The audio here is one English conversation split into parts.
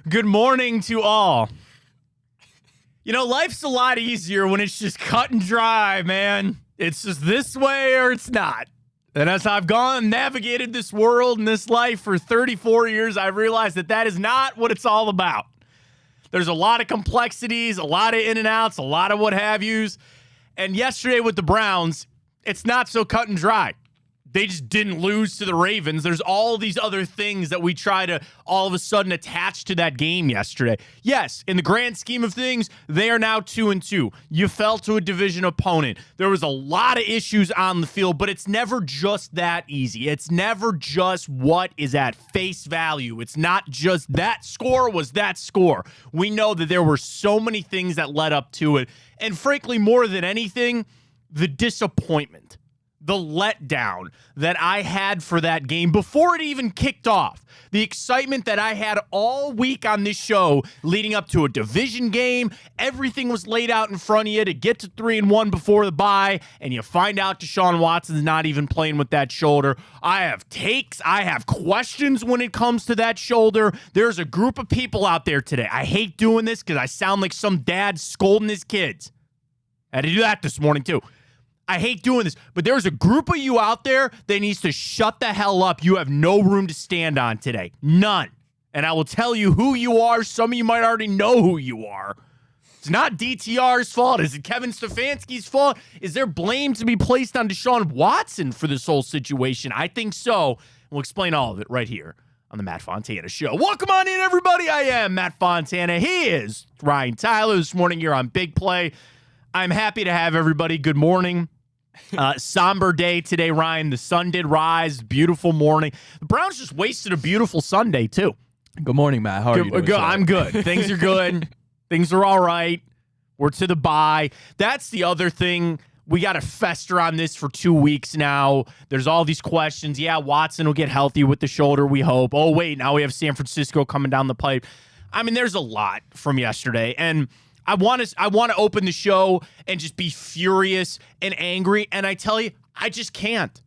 Good morning to all. You know, life's a lot easier when it's just cut and dry, man. It's just this way or it's not. And as I've navigated this world and this life for 34 years, I've realized that is not what it's all about. There's a lot of complexities, a lot of in and outs, a lot of what have yous. And yesterday with the Browns, it's not so cut and dry. They just didn't lose to the Ravens. There's all these other things that we try to all of a sudden attach to that game yesterday. Yes, in the grand scheme of things, they are now 2-2. You fell to a division opponent. There was a lot of issues on the field, but it's never just that easy. It's never just what is at face value. It's not just that score was that score. We know that there were so many things that led up to it. And frankly, more than anything, the disappointment, the letdown that I had for that game before it even kicked off. The excitement that I had all week on this show leading up to a division game. Everything was laid out in front of you to get to 3-1 before the bye, and you find out Deshaun Watson's not even playing with that shoulder. I have takes. I have questions when it comes to that shoulder. There's a group of people out there today. I hate doing this because I sound like some dad scolding his kids. I had to do that this morning too. I hate doing this, but there's a group of you out there that needs to shut the hell up. You have no room to stand on today. None. And I will tell you who you are. Some of you might already know who you are. It's not DTR's fault. Is it Kevin Stefanski's fault? Is there blame to be placed on Deshaun Watson for this whole situation? I think so. We'll explain all of it right here on the Matt Fontana Show. Welcome on in, everybody. I am Matt Fontana. He is Ryan Tyler this morning here on Big Play. I'm happy to have everybody. Good morning. Somber day today, Ryan. The sun did rise. Beautiful morning. The Browns just wasted a beautiful Sunday, too. Good morning, Matt. How are you doing? I'm good. Things are good. Things are all right. We're to the bye. That's the other thing. We got to fester on this for 2 weeks now. There's all these questions. Yeah, Watson will get healthy with the shoulder, we hope. Oh, wait, now we have San Francisco coming down the pipe. I mean, there's a lot from yesterday, and I want to open the show and just be furious and angry, and I tell you, I just can't.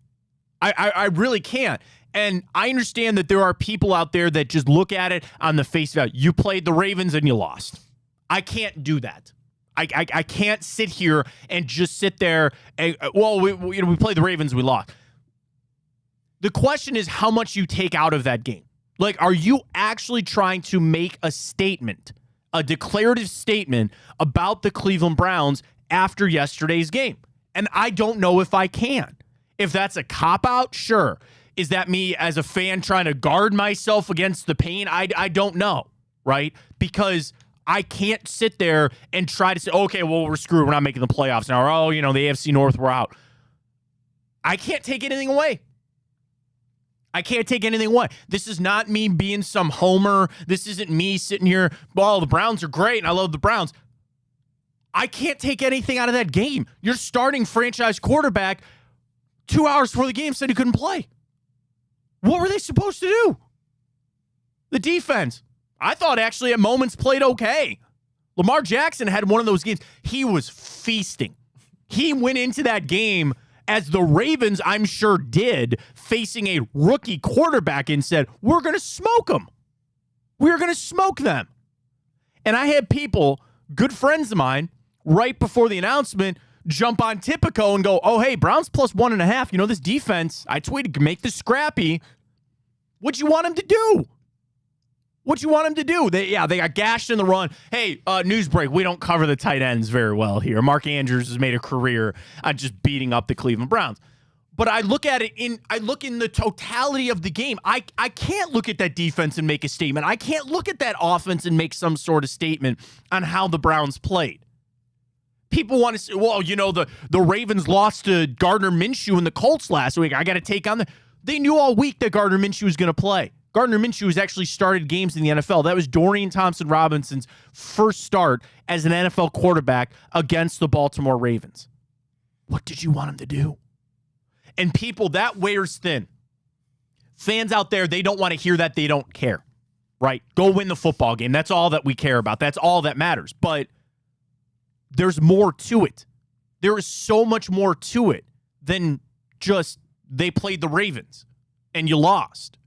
I really can't. And I understand that there are people out there that just look at it on the face value. You played the Ravens and you lost. I can't do that. I can't sit here and just sit there and, we played the Ravens, we lost. The question is how much you take out of that game. Like, are you actually trying to make a statement, a declarative statement about the Cleveland Browns after yesterday's game? And I don't know if I can. If that's a cop-out, sure. Is that me as a fan trying to guard myself against the pain? I don't know, right? Because I can't sit there and try to say, okay, well, we're screwed. We're not making the playoffs now. Or, oh, the AFC North, we're out. I can't take anything away. I can't take anything away. This is not me being some homer. This isn't me sitting here, well, the Browns are great, and I love the Browns. I can't take anything out of that game. Your starting franchise quarterback 2 hours before the game said he couldn't play. What were they supposed to do? The defense, I thought actually at moments played okay. Lamar Jackson had one of those games. He was feasting. He went into that game, as the Ravens, I'm sure, did, facing a rookie quarterback and said, we're going to smoke them. We're going to smoke them. And I had people, good friends of mine, right before the announcement, jump on Tipico and go, oh, hey, Browns plus 1.5. This defense, I tweeted, make this scrappy. What'd you want him to do? What you want him to do? They got gashed in the run. Hey, news break. We don't cover the tight ends very well here. Mark Andrews has made a career on just beating up the Cleveland Browns. But I look at it in the totality of the game. I can't look at that defense and make a statement. I can't look at that offense and make some sort of statement on how the Browns played. People want to say, well, the Ravens lost to Gardner Minshew and the Colts last week. I got to take on They knew all week that Gardner Minshew was going to play. Gardner Minshew has actually started games in the NFL. That was Dorian Thompson-Robinson's first start as an NFL quarterback against the Baltimore Ravens. What did you want him to do? And people, that wears thin. Fans out there, they don't want to hear that. They don't care, right? Go win the football game. That's all that we care about. That's all that matters. But there's more to it. There is so much more to it than just they played the Ravens and you lost.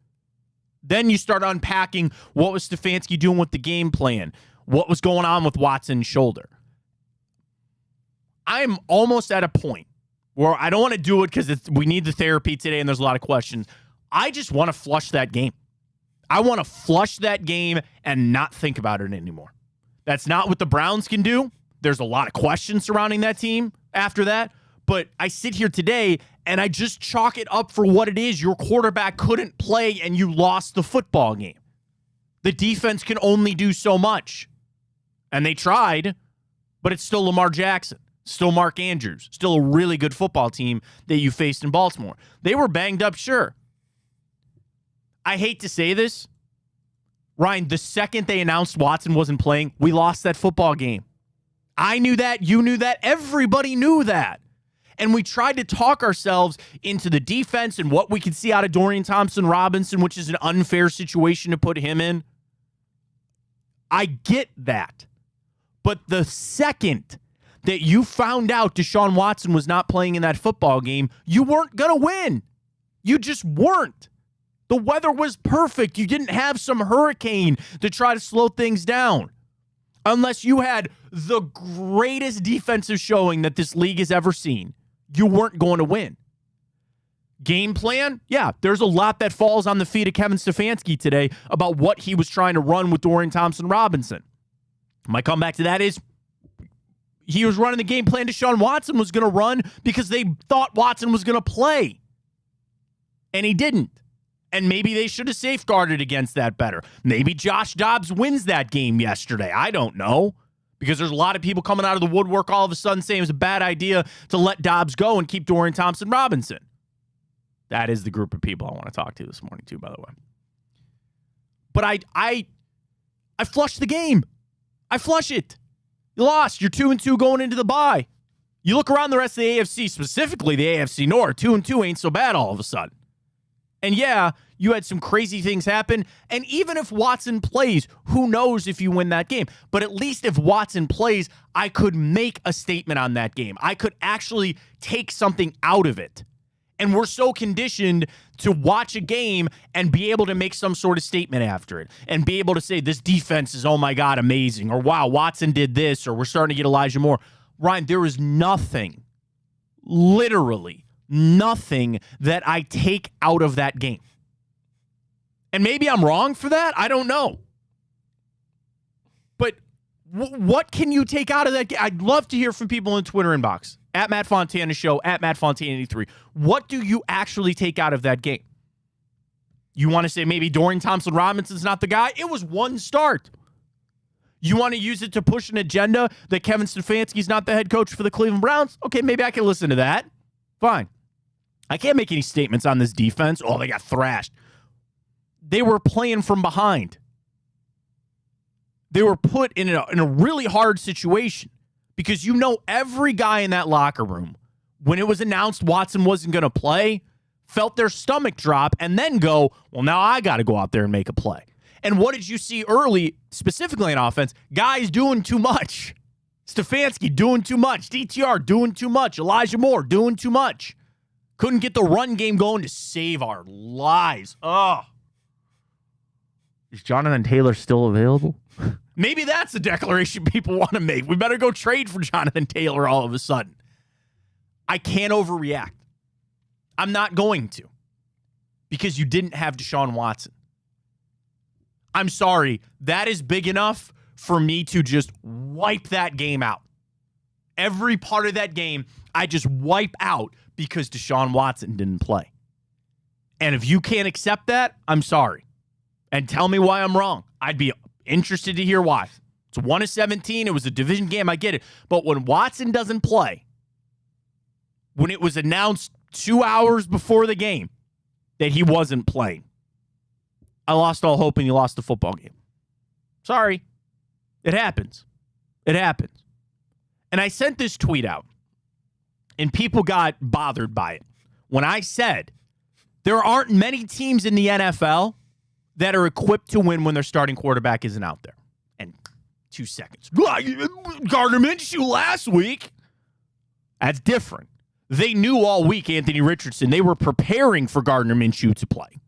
Then you start unpacking what was Stefanski doing with the game plan, what was going on with Watson's shoulder. I'm almost at a point where I don't want to do it because we need the therapy today and there's a lot of questions. I just want to flush that game. I want to flush that game and not think about it anymore. That's not what the Browns can do. There's a lot of questions surrounding that team after that. But I sit here today and I just chalk it up for what it is. Your quarterback couldn't play and you lost the football game. The defense can only do so much. And they tried, but it's still Lamar Jackson, still Mark Andrews, still a really good football team that you faced in Baltimore. They were banged up, sure. I hate to say this, Ryan, the second they announced Watson wasn't playing, we lost that football game. I knew that. You knew that. Everybody knew that. And we tried to talk ourselves into the defense and what we could see out of Dorian Thompson-Robinson, which is an unfair situation to put him in. I get that. But the second that you found out Deshaun Watson was not playing in that football game, you weren't going to win. You just weren't. The weather was perfect. You didn't have some hurricane to try to slow things down. Unless you had the greatest defensive showing that this league has ever seen, you weren't going to win. Game plan? Yeah, there's a lot that falls on the feet of Kevin Stefanski today about what he was trying to run with Dorian Thompson-Robinson. My comeback to that is he was running the game plan Deshaun Watson was going to run because they thought Watson was going to play. And he didn't. And maybe they should have safeguarded against that better. Maybe Josh Dobbs wins that game yesterday. I don't know. Because there's a lot of people coming out of the woodwork all of a sudden saying it was a bad idea to let Dobbs go and keep Dorian Thompson-Robinson. That is the group of people I want to talk to this morning, too, by the way. But I flushed the game. I flush it. You lost. You're 2-2 going into the bye. You look around the rest of the AFC, specifically the AFC North, 2-2 ain't so bad all of a sudden. And yeah, you had some crazy things happen. And even if Watson plays, who knows if you win that game. But at least if Watson plays, I could make a statement on that game. I could actually take something out of it. And we're so conditioned to watch a game and be able to make some sort of statement after it. And be able to say, this defense is, oh my God, amazing. Or wow, Watson did this. Or we're starting to get Elijah Moore. Ryan, there is nothing, literally nothing that I take out of that game. And maybe I'm wrong for that. I don't know. But what can you take out of that game? I'd love to hear from people in the Twitter inbox. At Matt Fontana Show, at Matt Fontana 83. What do you actually take out of that game? You want to say maybe Dorian Thompson-Robinson's not the guy? It was one start. You want to use it to push an agenda that Kevin Stefanski's not the head coach for the Cleveland Browns? Okay, maybe I can listen to that. Fine. I can't make any statements on this defense. Oh, they got thrashed. They were playing from behind. They were put in a really hard situation because you know every guy in that locker room, when it was announced Watson wasn't going to play, felt their stomach drop and then go, well, now I got to go out there and make a play. And what did you see early, specifically in offense? Guys doing too much. Stefanski doing too much. DTR doing too much. Elijah Moore doing too much. Couldn't get the run game going to save our lives. Oh. Is Jonathan Taylor still available? Maybe that's the declaration people want to make. We better go trade for Jonathan Taylor all of a sudden. I can't overreact. I'm not going to. Because you didn't have Deshaun Watson. I'm sorry. That is big enough for me to just wipe that game out. Every part of that game, I just wipe out because Deshaun Watson didn't play. And if you can't accept that, I'm sorry. And tell me why I'm wrong. I'd be interested to hear why. It's 1-17. It was a division game. I get it. But when Watson doesn't play, when it was announced 2 hours before the game that he wasn't playing, I lost all hope and you lost the football game. Sorry. It happens. It happens. And I sent this tweet out, and people got bothered by it. When I said there aren't many teams in the NFL that are equipped to win when their starting quarterback isn't out there. And 2 seconds. Gardner Minshew last week. That's different. They knew all week Anthony Richardson. They were preparing for Gardner Minshew to play.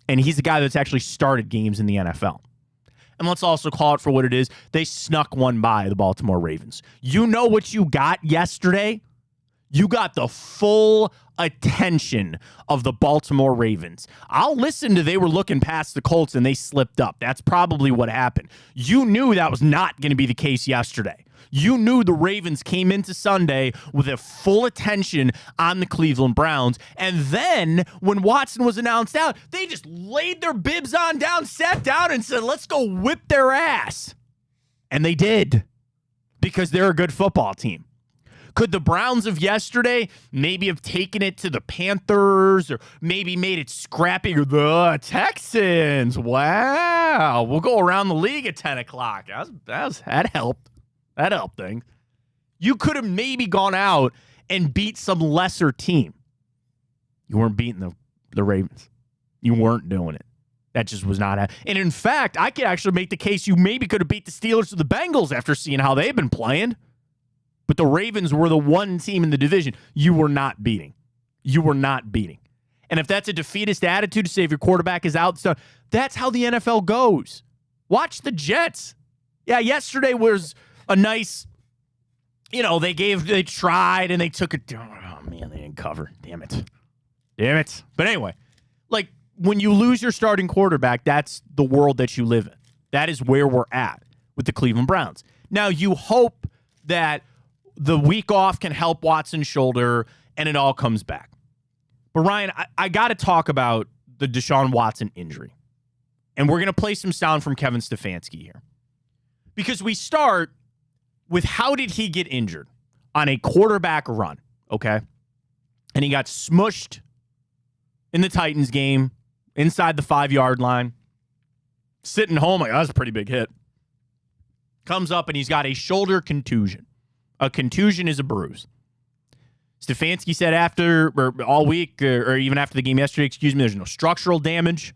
And he's the guy that's actually started games in the NFL. And let's also call it for what it is. They snuck one by the Baltimore Ravens. You know what you got yesterday? You got the full attention of the Baltimore Ravens. I'll listen to they were looking past the Colts and they slipped up. That's probably what happened. You knew that was not going to be the case yesterday. You knew the Ravens came into Sunday with a full attention on the Cleveland Browns. And then when Watson was announced out, they just laid their bibs on down, sat down and said, let's go whip their ass. And they did, because they're a good football team. Could the Browns of yesterday maybe have taken it to the Panthers or maybe made it scrappy or the Texans? Wow. We'll go around the league at 10 o'clock. That helped. That helped things. You could have maybe gone out and beat some lesser team. You weren't beating the Ravens. You weren't doing it. That just was not happening. And in fact, I could actually make the case you maybe could have beat the Steelers or the Bengals after seeing how they've been playing. But the Ravens were the one team in the division you were not beating. You were not beating. And if that's a defeatist attitude to say if your quarterback is out, so that's how the NFL goes. Watch the Jets. Yeah, yesterday was a nice, they tried and they took it. Oh, man, they didn't cover. Damn it. But anyway, like when you lose your starting quarterback, that's the world that you live in. That is where we're at with the Cleveland Browns. Now, you hope that the week off can help Watson's shoulder and it all comes back. But Ryan, I got to talk about the Deshaun Watson injury. And we're going to play some sound from Kevin Stefanski here. Because we start with how did he get injured on a quarterback run, okay? And he got smushed in the Titans game inside the 5-yard line. Sitting home, like, that's a pretty big hit. Comes up and he's got a shoulder contusion. A contusion is a bruise. Stefanski said after, or all week, or even after the game yesterday, there's no structural damage.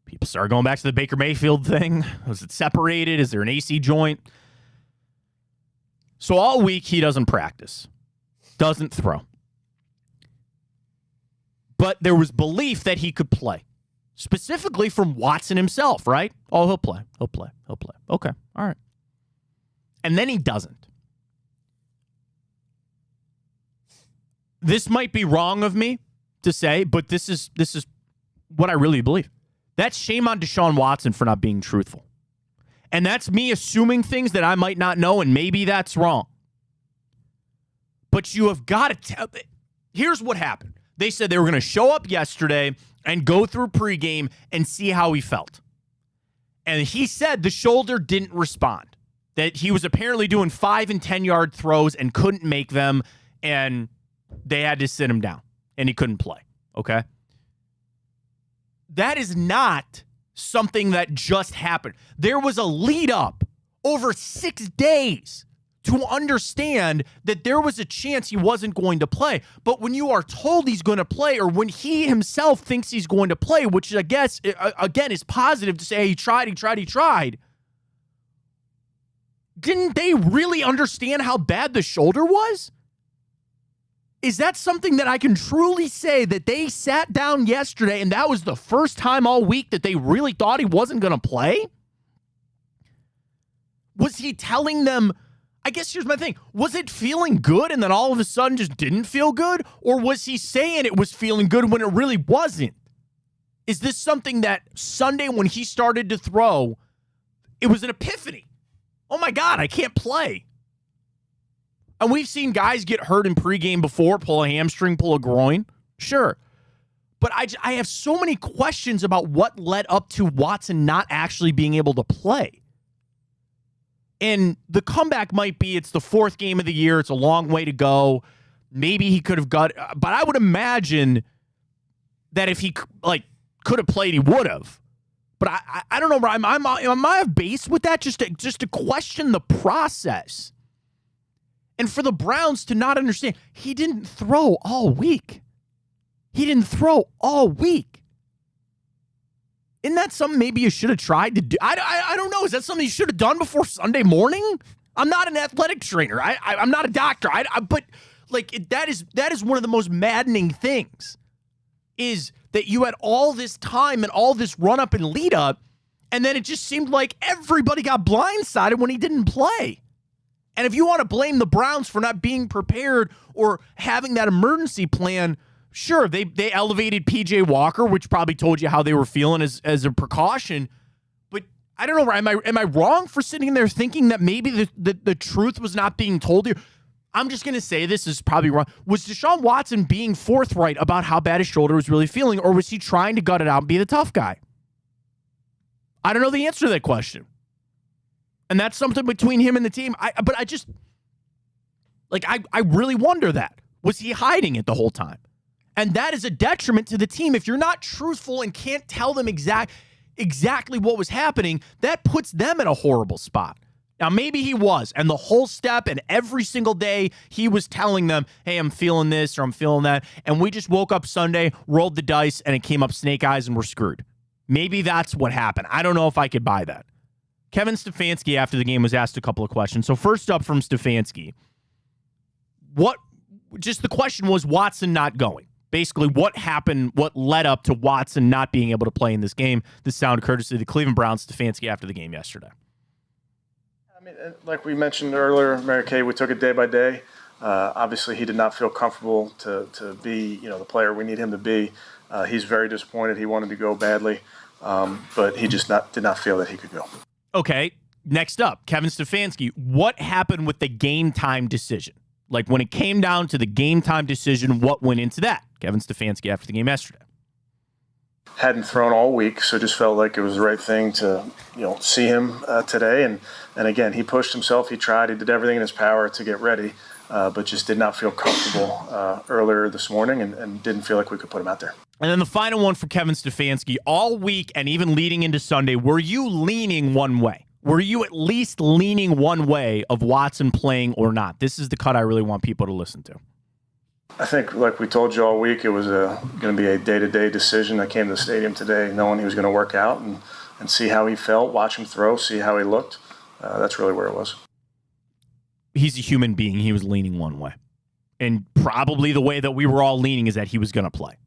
People started going back to the Baker Mayfield thing. Was it separated? Is there an AC joint? So all week, he doesn't practice. Doesn't throw. But there was belief that he could play. Specifically from Watson himself, right? Oh, he'll play. Okay, all right. And then he doesn't. This might be wrong of me to say, but this is what I really believe. That's shame on Deshaun Watson for not being truthful. And that's me assuming things that I might not know, and maybe that's wrong. But you have got to tell. Here's what happened. They said they were going to show up yesterday and go through pregame and see how he felt. And he said the shoulder didn't respond. That he was apparently doing 5 and 10-yard throws and couldn't make them, and they had to sit him down, and he couldn't play. Okay? That is not something that just happened. There was a lead up over 6 days to understand that there was a chance he wasn't going to play. But when you are told he's going to play, or when he himself thinks he's going to play, which I guess, again, is positive to say, hey, he tried. Didn't they really understand how bad the shoulder was? Is that something that I can truly say that they sat down yesterday and that was the first time all week that they really thought he wasn't going to play? Was he telling them, I guess here's my thing, was it feeling good and then all of a sudden just didn't feel good? Or was he saying it was feeling good when it really wasn't? Is this something that Sunday when he started to throw, it was an epiphany? Oh my God, I can't play. And we've seen guys get hurt in pregame before, pull a hamstring, pull a groin. Sure. But I have so many questions about what led up to Watson not actually being able to play. And the comeback might be it's the 4th game of the year. It's a long way to go. Maybe he could have got, but I would imagine that if he could have played, he would have. But I don't know. Am I off base with that? Just to question the process. And for the Browns to not understand, he didn't throw all week. Isn't that something maybe you should have tried to do? I don't know. Is that something you should have done before Sunday morning? I'm not an athletic trainer. I'm not a doctor. But that is one of the most maddening things is that you had all this time and all this run up and lead up, and then it just seemed like everybody got blindsided when he didn't play. And if you want to blame the Browns for not being prepared or having that emergency plan, sure, they elevated P.J. Walker, which probably told you how they were feeling as a precaution. But I don't know, am I wrong for sitting there thinking that maybe the truth was not being told here? I'm just going to say this is probably wrong. Was Deshaun Watson being forthright about how bad his shoulder was really feeling, or was he trying to gut it out and be the tough guy? I don't know the answer to that question. And that's something between him and the team. I really wonder that. Was he hiding it the whole time? And that is a detriment to the team. If you're not truthful and can't tell them exactly what was happening, that puts them in a horrible spot. Now, maybe he was, and the whole step and every single day he was telling them, hey, I'm feeling this or I'm feeling that, and we just woke up Sunday, rolled the dice, and it came up snake eyes and we're screwed. Maybe that's what happened. I don't know if I could buy that. Kevin Stefanski, after the game, was asked a couple of questions. So first up from Stefanski, the question was Watson not going. Basically, what happened, what led up to Watson not being able to play in this game? This sound courtesy of the Cleveland Browns, Stefanski after the game yesterday. I mean, like we mentioned earlier, Mary Kay, we took it day by day. Obviously, he did not feel comfortable to be, the player we need him to be. He's very disappointed. He wanted to go badly, but he just did not feel that he could go. Okay, next up, Kevin Stefanski. What happened with the game time decision? Like when it came down to the game time decision, what went into that? Kevin Stefanski after the game yesterday. Hadn't thrown all week, so just felt like it was the right thing to, see him today. And again, he pushed himself. He tried. He did everything in his power to get ready, but just did not feel comfortable earlier this morning and didn't feel like we could put him out there. And then the final one for Kevin Stefanski. All week and even leading into Sunday, were you leaning one way? Were you at least leaning one way of Watson playing or not? This is the cut I really want people to listen to. I think, like we told you all week, it was going to be a day-to-day decision. I came to the stadium today knowing he was going to work out and see how he felt, watch him throw, see how he looked. That's really where it was. He's a human being. He was leaning one way. And probably the way that we were all leaning is that he was going to play.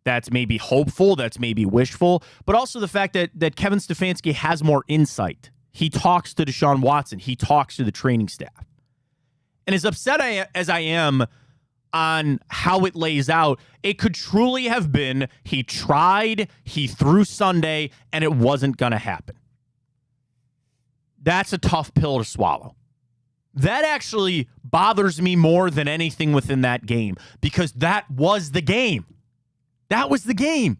That's maybe hopeful, that's maybe wishful, but also the fact that Kevin Stefanski has more insight. He talks to Deshaun Watson. He talks to the training staff. And as upset as I am on how it lays out, it could truly have been he tried, he threw Sunday, and it wasn't going to happen. That's a tough pill to swallow. That actually bothers me more than anything within that game because that was the game. That was the game.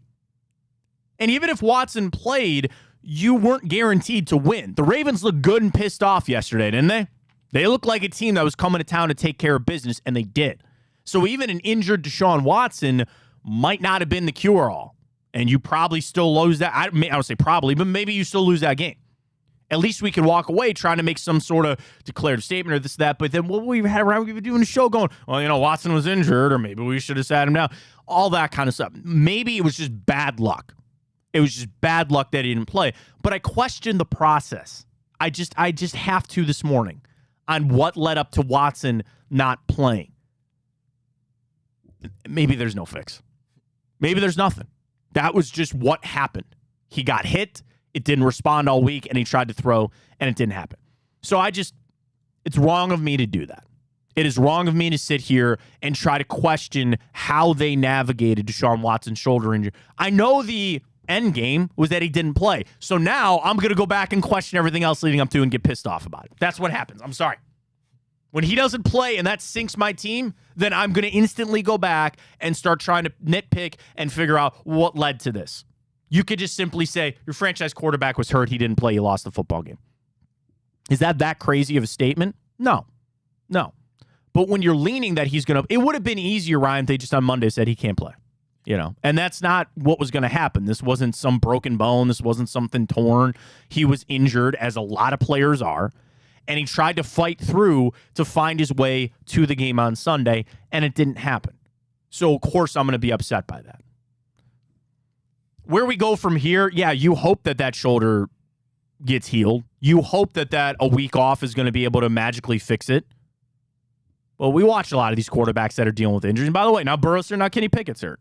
And even if Watson played, you weren't guaranteed to win. The Ravens looked good and pissed off yesterday, didn't they? They looked like a team that was coming to town to take care of business, and they did. So even an injured Deshaun Watson might not have been the cure-all, and you probably still lose that. I don't say probably, but maybe you still lose that game. At least we could walk away trying to make some sort of declarative statement or this, that. But then what we had around, we were doing a show going, well, Watson was injured, or maybe we should have sat him down. All that kind of stuff. Maybe it was just bad luck. It was just bad luck that he didn't play. But I question the process. I just have to this morning on what led up to Watson not playing. Maybe there's no fix. Maybe there's nothing. That was just what happened. He got hit. It didn't respond all week, and he tried to throw, and it didn't happen. So it's wrong of me to do that. It is wrong of me to sit here and try to question how they navigated Deshaun Watson's shoulder injury. I know the end game was that he didn't play. So now I'm going to go back and question everything else leading up to and get pissed off about it. That's what happens. I'm sorry. When he doesn't play and that sinks my team, then I'm going to instantly go back and start trying to nitpick and figure out what led to this. You could just simply say, your franchise quarterback was hurt, he didn't play, you lost the football game. Is that crazy of a statement? No. But when you're leaning that he's going to, it would have been easier, Ryan, if they just on Monday said he can't play. And that's not what was going to happen. This wasn't some broken bone. This wasn't something torn. He was injured, as a lot of players are, and he tried to fight through to find his way to the game on Sunday, and it didn't happen. So, of course, I'm going to be upset by that. Where we go from here, yeah, you hope that shoulder gets healed. You hope that a week off is going to be able to magically fix it. Well, we watch a lot of these quarterbacks that are dealing with injuries. And by the way, now Burrow's hurt, now Kenny Pickett's hurt.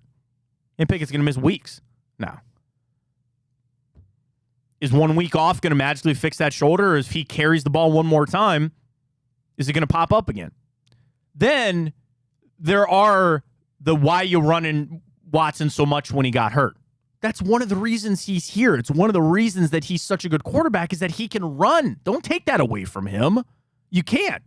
Kenny Pickett's going to miss weeks now. Is 1 week off going to magically fix that shoulder? Or if he carries the ball one more time, is it going to pop up again? Then there are the why you running Watson so much when he got hurt. That's one of the reasons he's here. It's one of the reasons that he's such a good quarterback is that he can run. Don't take that away from him. You can't.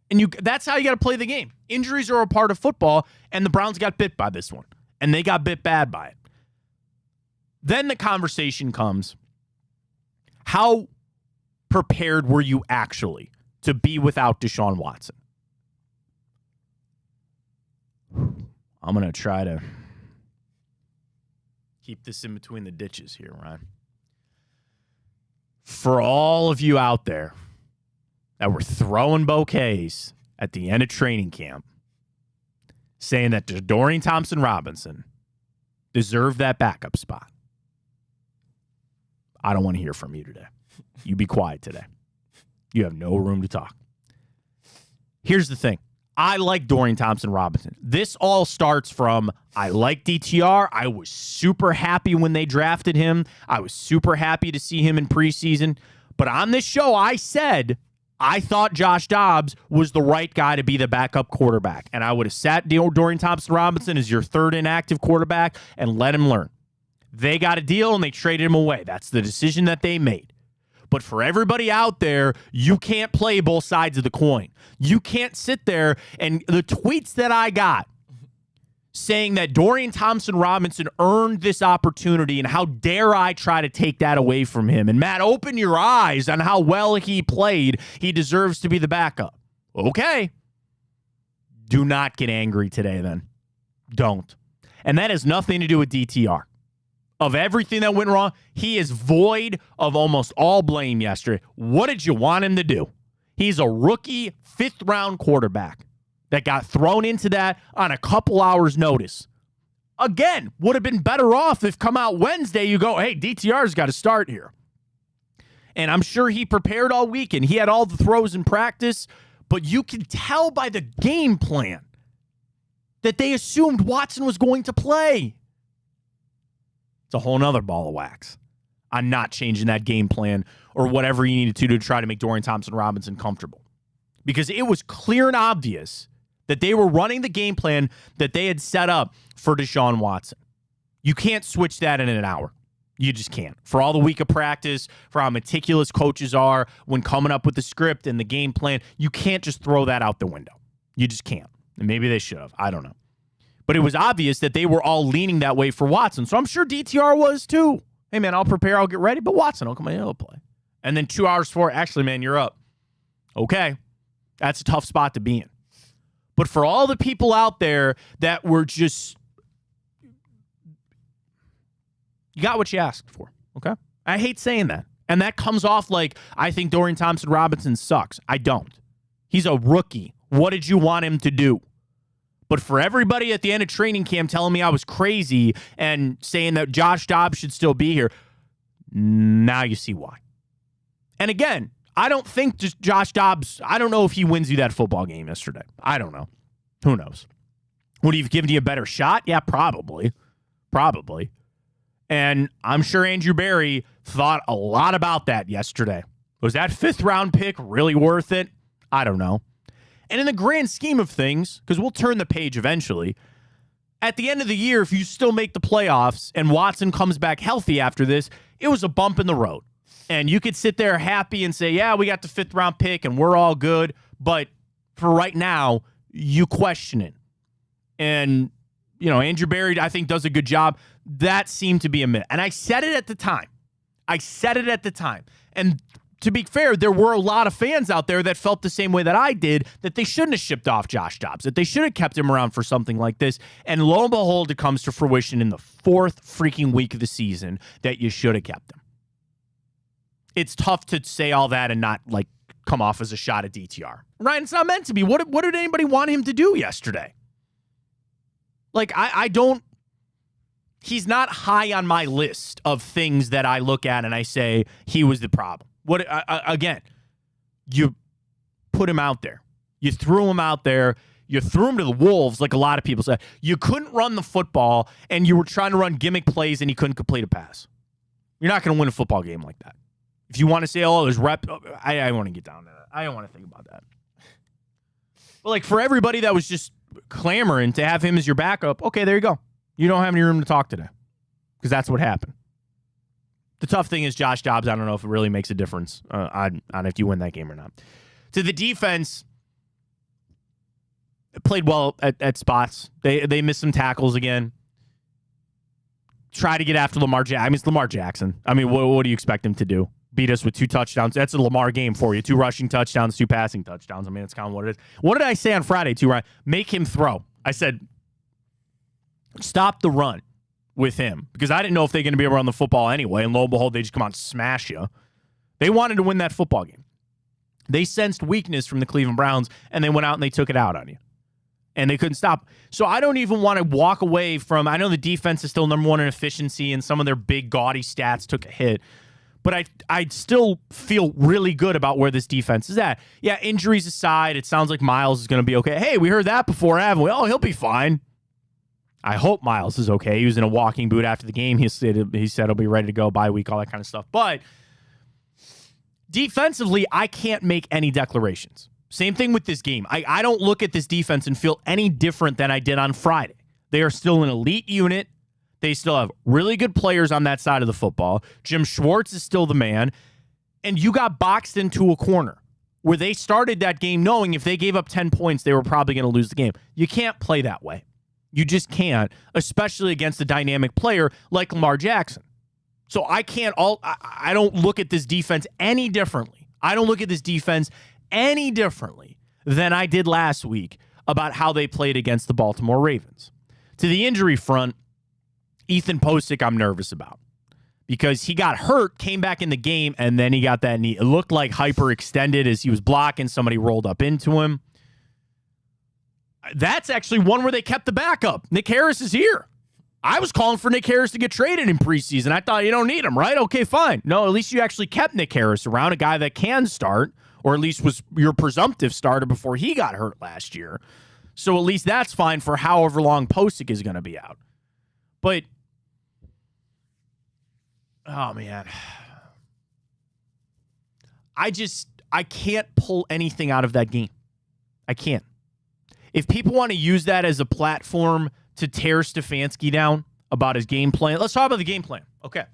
And that's how you got to play the game. Injuries are a part of football, and the Browns got bit by this one. And they got bit bad by it. Then the conversation comes, how prepared were you actually to be without Deshaun Watson? I'm going to try to keep this in between the ditches here, Ryan. For all of you out there that were throwing bouquets at the end of training camp, saying that Dorian Thompson-Robinson deserved that backup spot, I don't want to hear from you today. You be quiet today. You have no room to talk. Here's the thing. I like Dorian Thompson-Robinson. This all starts from I like DTR. I was super happy when they drafted him. I was super happy to see him in preseason. But on this show, I said I thought Josh Dobbs was the right guy to be the backup quarterback. And I would have sat Dorian Thompson-Robinson as your third inactive quarterback and let him learn. They got a deal and they traded him away. That's the decision that they made. But for everybody out there, you can't play both sides of the coin. You can't sit there and the tweets that I got saying that Dorian Thompson-Robinson earned this opportunity and how dare I try to take that away from him. And Matt, open your eyes on how well he played. He deserves to be the backup. Okay. Do not get angry today then. Don't. And that has nothing to do with DTR. Of everything that went wrong, he is void of almost all blame yesterday. What did you want him to do? He's a rookie, fifth-round quarterback that got thrown into that on a couple hours' notice. Again, would have been better off if come out Wednesday, you go, hey, DTR's got to start here. And I'm sure he prepared all week, and he had all the throws in practice, but you can tell by the game plan that they assumed Watson was going to play. It's a whole nother ball of wax. I'm not changing that game plan or whatever you needed to try to make Dorian Thompson-Robinson comfortable. Because it was clear and obvious that they were running the game plan that they had set up for Deshaun Watson. You can't switch that in an hour. You just can't. For all the week of practice, for how meticulous coaches are when coming up with the script and the game plan, you can't just throw that out the window. You just can't. And maybe they should have. I don't know. But it was obvious that they were all leaning that way for Watson. So I'm sure DTR was too. Hey, man, I'll prepare. I'll get ready. But Watson will come in. He'll play. And then 2 hours before, actually, man, you're up. Okay. That's a tough spot to be in. But for all the people out there that were just, you got what you asked for. Okay. I hate saying that. And that comes off like I think Dorian Thompson-Robinson sucks. I don't. He's a rookie. What did you want him to do? But for everybody at the end of training camp telling me I was crazy and saying that Josh Dobbs should still be here, now you see why. And again, I don't think just Josh Dobbs, I don't know if he wins you that football game yesterday. I don't know. Who knows? Would he have given you a better shot? Yeah, probably. Probably. And I'm sure Andrew Berry thought a lot about that yesterday. Was that 5th round pick really worth it? I don't know. And in the grand scheme of things, because we'll turn the page eventually, at the end of the year, if you still make the playoffs and Watson comes back healthy after this, it was a bump in the road. And you could sit there happy and say, yeah, we got the 5th round pick and we're all good. But for right now, you question it. And, you know, Andrew Berry, I think, does a good job. That seemed to be a myth. And I said it at the time. And to be fair, there were a lot of fans out there that felt the same way that I did, that they shouldn't have shipped off Josh Dobbs, that they should have kept him around for something like this. And lo and behold, it comes to fruition in the 4th freaking week of the season that you should have kept him. It's tough to say all that and not, like, come off as a shot at DTR. Ryan, it's not meant to be. What did anybody want him to do yesterday? Like, I don't... He's not high on my list of things that I look at and I say he was the problem. Again, you put him out there. You threw him out there. You threw him to the wolves, like a lot of people said. You couldn't run the football, and you were trying to run gimmick plays, and you couldn't complete a pass. You're not going to win a football game like that. If you want to say, oh, there's I want to get down to that. I don't want to think about that. But, like, for everybody that was just clamoring to have him as your backup, okay, there you go. You don't have any room to talk today because that's what happened. The tough thing is Josh Dobbs, I don't know if it really makes a difference on if you win that game or not. To the defense, it played well at spots. They missed some tackles again. Try to get after Lamar Jackson. I mean, it's Lamar Jackson. I mean, what do you expect him to do? Beat us with 2 touchdowns? That's a Lamar game for you. 2 rushing touchdowns, 2 passing touchdowns. I mean, that's kind of what it is. What did I say on Friday, too, Ryan? Make him throw. I said, stop the run with him because I didn't know if they're going to be able to run the football anyway, and lo and behold, they just come out and smash you. They wanted to win that football game. They sensed weakness from the Cleveland Browns, and they went out and they took it out on you. And they couldn't stop. So I don't even want to walk away from, I know the defense is still number 1 in efficiency, and some of their big, gaudy stats took a hit, but I still feel really good about where this defense is at. Yeah, injuries aside, it sounds like Miles is going to be okay. Hey, we heard that before, haven't we? Oh, he'll be fine. I hope Miles is okay. He was in a walking boot after the game. He said he'll be ready to go bye week, all that kind of stuff. But defensively, I can't make any declarations. Same thing with this game. I don't look at this defense and feel any different than I did on Friday. They are still an elite unit. They still have really good players on that side of the football. Jim Schwartz is still the man. And you got boxed into a corner where they started that game knowing if they gave up 10 points, they were probably going to lose the game. You can't play that way. You just can't, especially against a dynamic player like Lamar Jackson. So I don't look at this defense any differently. I don't look at this defense any differently than I did last week about how they played against the Baltimore Ravens. To the injury front, Ethan Posick I'm nervous about because he got hurt, came back in the game, and then he got that knee. It looked like hyperextended as he was blocking. Somebody rolled up into him. That's actually one where they kept the backup. Nick Harris is here. I was calling for Nick Harris to get traded in preseason. I thought you don't need him, right? Okay, fine. No, at least you actually kept Nick Harris around, a guy that can start, or at least was your presumptive starter before he got hurt last year. So at least that's fine for however long Posick is going to be out. But, oh, man. I can't pull anything out of that game. I can't. If people want to use that as a platform to tear Stefanski down about his game plan, let's talk about the game plan. Okay.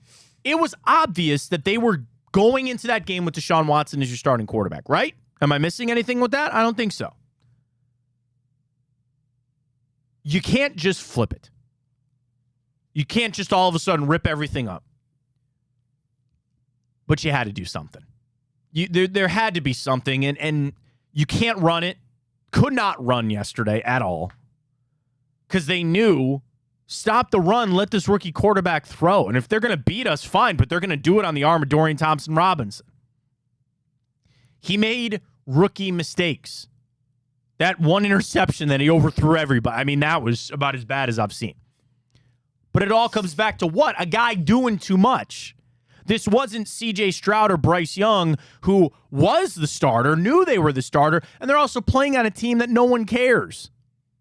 It was obvious that they were going into that game with Deshaun Watson as your starting quarterback, right? Am I missing anything with that? I don't think so. You can't just flip it. You can't just all of a sudden rip everything up. But you had to do something. There had to be something, and you can't run it. Could not run yesterday at all because they knew stop the run, let this rookie quarterback throw. And if they're going to beat us, fine, but they're going to do it on the arm of Dorian Thompson-Robinson. He made rookie mistakes. That one interception that he overthrew everybody, I mean, that was about as bad as I've seen. But it all comes back to what? A guy doing too much. This wasn't C.J. Stroud or Bryce Young, who was the starter, knew they were the starter, and they're also playing on a team that no one cares.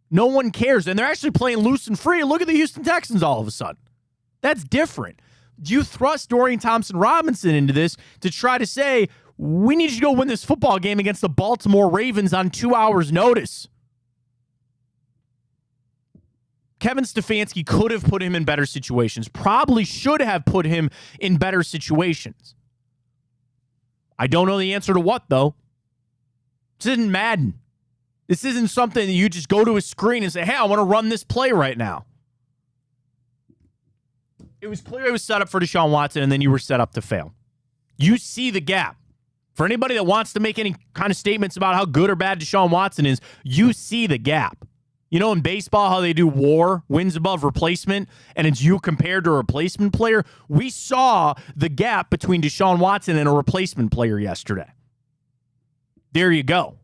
No one cares, and they're actually playing loose and free. Look at the Houston Texans all of a sudden. That's different. You thrust Dorian Thompson-Robinson into this to try to say, we need you to go win this football game against the Baltimore Ravens on 2 hours' notice. Kevin Stefanski could have put him in better situations, probably should have put him in better situations. I don't know the answer to what, though. This isn't Madden. This isn't something that you just go to a screen and say, hey, I want to run this play right now. It was clear it was set up for Deshaun Watson, and then you were set up to fail. You see the gap. For anybody that wants to make any kind of statements about how good or bad Deshaun Watson is, you see the gap. You know, in baseball, how they do WAR, wins above replacement, and it's you compared to a replacement player? We saw the gap between Deshaun Watson and a replacement player yesterday. There you go.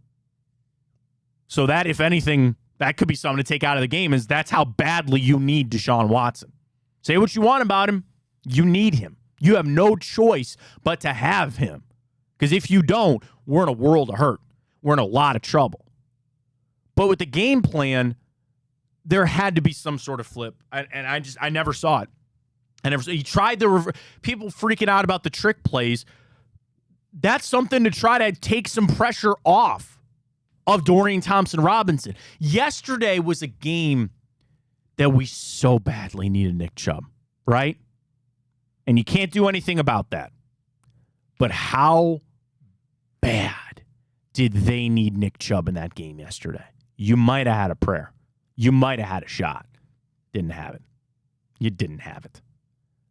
So that, if anything, that could be something to take out of the game, is that's how badly you need Deshaun Watson. Say what you want about him. You need him. You have no choice but to have him. Because if you don't, we're in a world of hurt. We're in a lot of trouble. But with the game plan, there had to be some sort of flip. I never saw it. He tried the people freaking out about the trick plays. That's something to try to take some pressure off of Dorian Thompson-Robinson. Yesterday was a game that we so badly needed Nick Chubb, right? And you can't do anything about that. But how bad did they need Nick Chubb in that game yesterday? You might have had a prayer. You might have had a shot. Didn't have it. You didn't have it.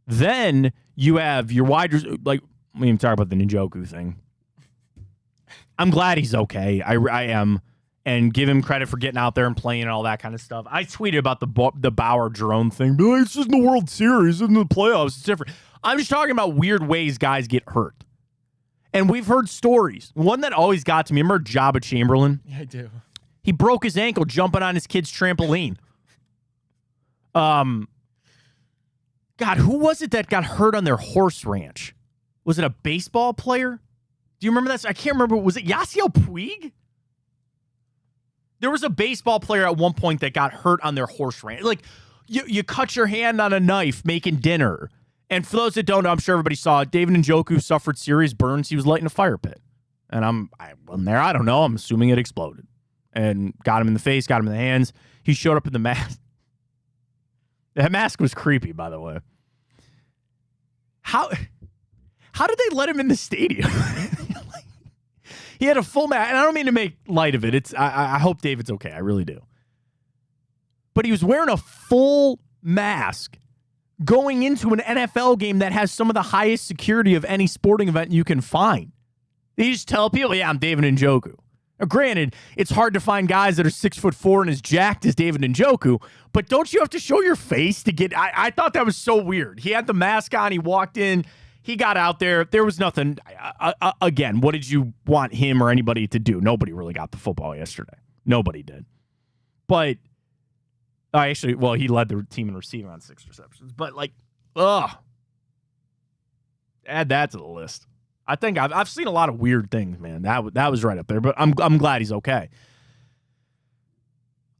Then you have your wide receivers, like, we even talk about the Njoku thing. I'm glad he's okay. I am. And give him credit for getting out there and playing and all that kind of stuff. I tweeted about the Bauer-Jerome thing. Like, it's just in the World Series, in the playoffs. It's different. I'm just talking about weird ways guys get hurt. And we've heard stories. One that always got to me, remember Jabba Chamberlain? Yeah, I do. He broke his ankle jumping on his kid's trampoline. God, who was it that got hurt on their horse ranch? Was it a baseball player? Do you remember that? I can't remember. Was it Yasiel Puig? There was a baseball player at one point that got hurt on their horse ranch. Like, you cut your hand on a knife making dinner. And for those that don't know, I'm sure everybody saw it. David Njoku suffered serious burns. He was lighting a fire pit. And I wasn't there. I don't know. I'm assuming it exploded. And got him in the face, got him in the hands. He showed up in the mask. That mask was creepy, by the way. How did they let him in the stadium? He had a full mask, and I don't mean to make light of it. I hope David's okay. I really do. But he was wearing a full mask going into an NFL game that has some of the highest security of any sporting event you can find. They just tell people, yeah, I'm David Njoku. Now, granted, it's hard to find guys that are 6'4" and as jacked as David Njoku, but don't you have to show your face to get... I thought that was so weird. He had the mask on. He walked in. He got out there. There was nothing. Again, what did you want him or anybody to do? Nobody really got the football yesterday. Nobody did. But he led the team in receiving on 6 receptions. But, add that to the list. I think I've seen a lot of weird things, man. That was right up there. But I'm glad he's okay.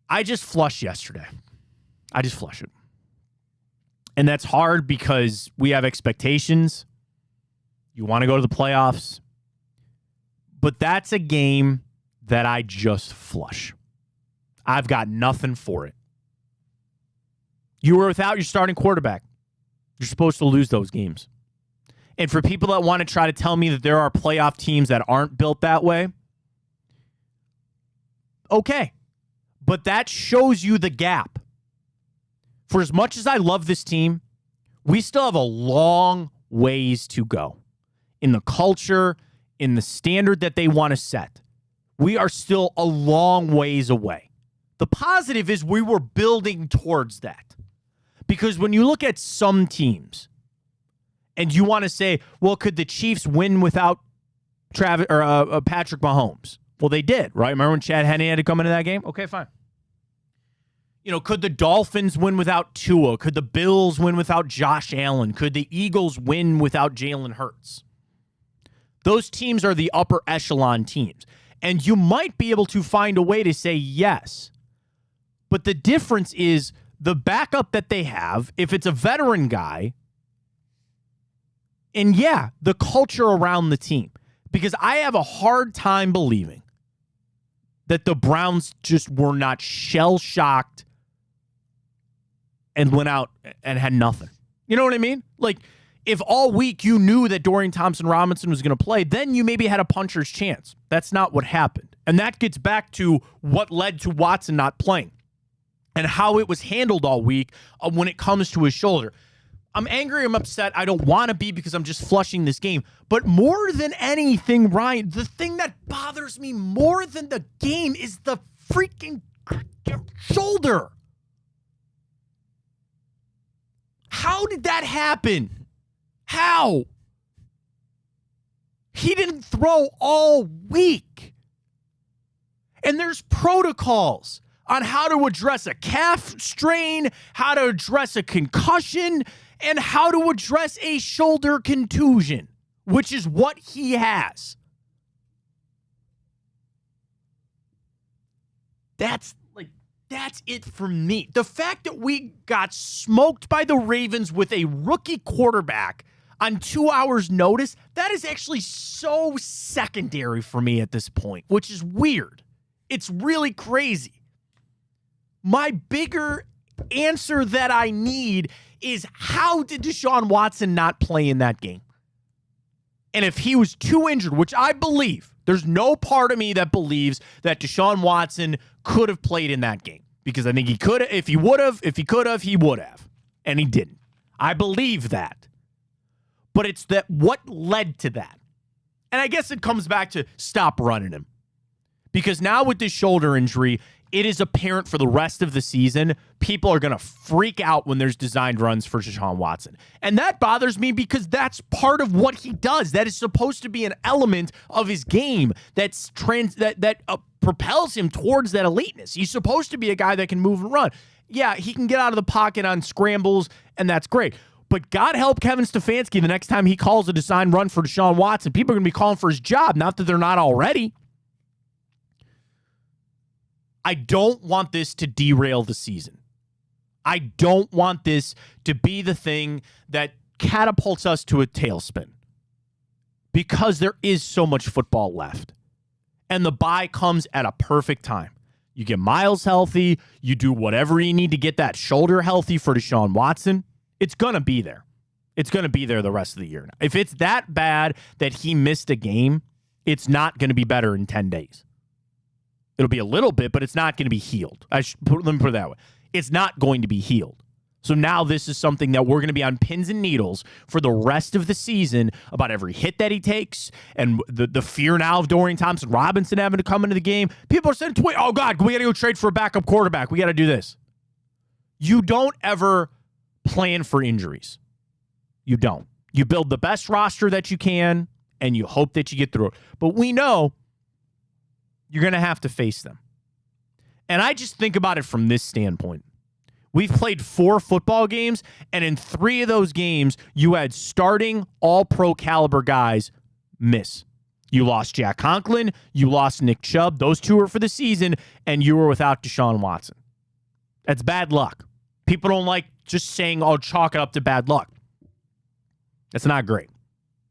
I just flushed yesterday. I just flushed it. And that's hard because we have expectations. You want to go to the playoffs. But that's a game that I just flush. I've got nothing for it. You were without your starting quarterback. You're supposed to lose those games. And for people that want to try to tell me that there are playoff teams that aren't built that way, okay. But that shows you the gap. For as much as I love this team, we still have a long ways to go in the culture, in the standard that they want to set. We are still a long ways away. The positive is we were building towards that. Because when you look at some teams and you want to say, well, could the Chiefs win without Patrick Mahomes? Well, they did, right? Remember when Chad Henne had to come into that game? Okay, fine. Could the Dolphins win without Tua? Could the Bills win without Josh Allen? Could the Eagles win without Jalen Hurts? Those teams are the upper echelon teams. And you might be able to find a way to say yes. But the difference is the backup that they have, if it's a veteran guy, and yeah, the culture around the team. Because I have a hard time believing that the Browns just were not shell-shocked and went out and had nothing. You know what I mean? Like, if all week you knew that Dorian Thompson-Robinson was going to play, then you maybe had a puncher's chance. That's not what happened. And that gets back to what led to Watson not playing and how it was handled all week when it comes to his shoulder. I'm angry, I'm upset. I don't want to be because I'm just flushing this game. But more than anything, Ryan, the thing that bothers me more than the game is the freaking shoulder. How did that happen? How? He didn't throw all week. And there's protocols on how to address a calf strain, how to address a concussion, and how to address a shoulder contusion, which is what he has. That's it for me. The fact that we got smoked by the Ravens with a rookie quarterback on 2 hours' notice, that is actually so secondary for me at this point, which is weird. It's really crazy. My bigger answer that I need is, how did Deshaun Watson not play in that game? And if he was too injured, which I believe, there's no part of me that believes that Deshaun Watson could have played in that game, because I think he could have. If he could have, he would have. And he didn't. I believe that. But it's that what led to that. And I guess it comes back to stop running him. Because now with this shoulder injury, it is apparent for the rest of the season, people are going to freak out when there's designed runs for Deshaun Watson. And that bothers me because that's part of what he does. That is supposed to be an element of his game that propels him towards that eliteness. He's supposed to be a guy that can move and run. Yeah, he can get out of the pocket on scrambles, and that's great. But God help Kevin Stefanski the next time he calls a designed run for Deshaun Watson. People are going to be calling for his job, not that they're not already. I don't want this to derail the season. I don't want this to be the thing that catapults us to a tailspin, because there is so much football left. And the bye comes at a perfect time. You get Miles healthy. You do whatever you need to get that shoulder healthy for Deshaun Watson. It's going to be there. It's going to be there the rest of the year. Now, if it's that bad that he missed a game, it's not going to be better in 10 days. It'll be a little bit, but it's not going to be healed. Let me put it that way. It's not going to be healed. So now this is something that we're going to be on pins and needles for the rest of the season about every hit that he takes, and the fear now of Dorian Thompson-Robinson having to come into the game. People are saying, oh, God, we got to go trade for a backup quarterback. We got to do this. You don't ever plan for injuries. You don't. You build the best roster that you can, and you hope that you get through it. But we know you're going to have to face them. And I just think about it from this standpoint. We've played 4 football games, and in 3 of those games, you had starting all-pro caliber guys miss. You lost Jack Conklin, you lost Nick Chubb. Those 2 were for the season, and you were without Deshaun Watson. That's bad luck. People don't like just saying, oh, chalk it up to bad luck. That's not great.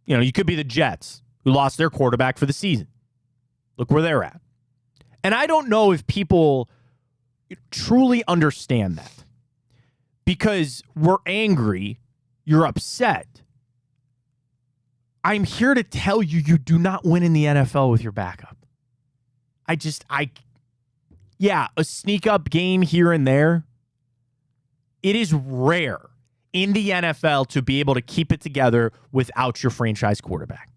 You know, you could be the Jets, who lost their quarterback for the season. Look where they're at. And I don't know if people truly understand that. Because we're angry, you're upset. I'm here to tell you, you do not win in the NFL with your backup. A sneak up game here and there. It is rare in the NFL to be able to keep it together without your franchise quarterback.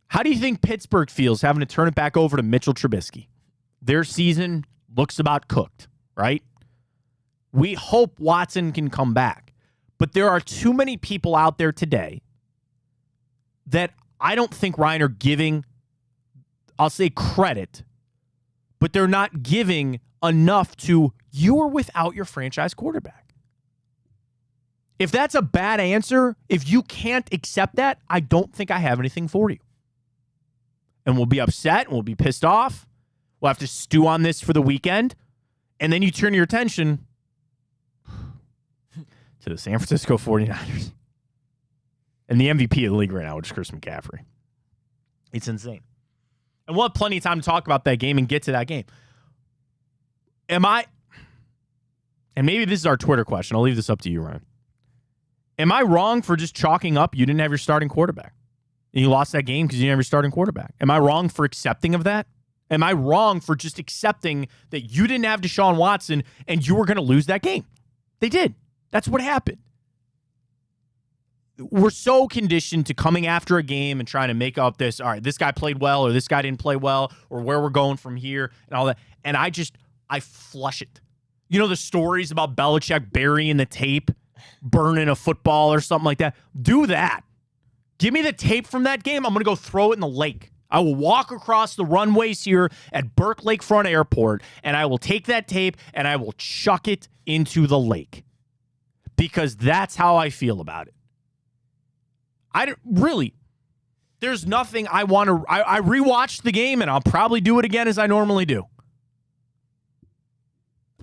How do you think Pittsburgh feels having to turn it back over to Mitchell Trubisky? Their season looks about cooked, right? We hope Watson can come back. But there are too many people out there today that I don't think, Ryan, are giving, I'll say, credit, but they're not giving enough to, you are without your franchise quarterback. If that's a bad answer, if you can't accept that, I don't think I have anything for you. And we'll be upset, and we'll be pissed off. We'll have to stew on this for the weekend. And then you turn your attention to the San Francisco 49ers. And the MVP of the league right now, which is Chris McCaffrey. It's insane. And we'll have plenty of time to talk about that game and get to that game. And maybe this is our Twitter question. I'll leave this up to you, Ryan. Am I wrong for just chalking up you didn't have your starting quarterback? And you lost that game because you didn't have your starting quarterback. Am I wrong for accepting of that? Am I wrong for just accepting that you didn't have Deshaun Watson and you were going to lose that game? They did. That's what happened. We're so conditioned to coming after a game and trying to make up this, all right, this guy played well or this guy didn't play well or where we're going from here and all that. And I flush it. You know the stories about Belichick burying the tape, burning a football or something like that? Do that. Give me the tape from that game. I'm going to go throw it in the lake. I will walk across the runways here at Burke Lakefront Airport, and I will take that tape and I will chuck it into the lake. Because that's how I feel about it. There's nothing I want to. I rewatched the game, and I'll probably do it again as I normally do.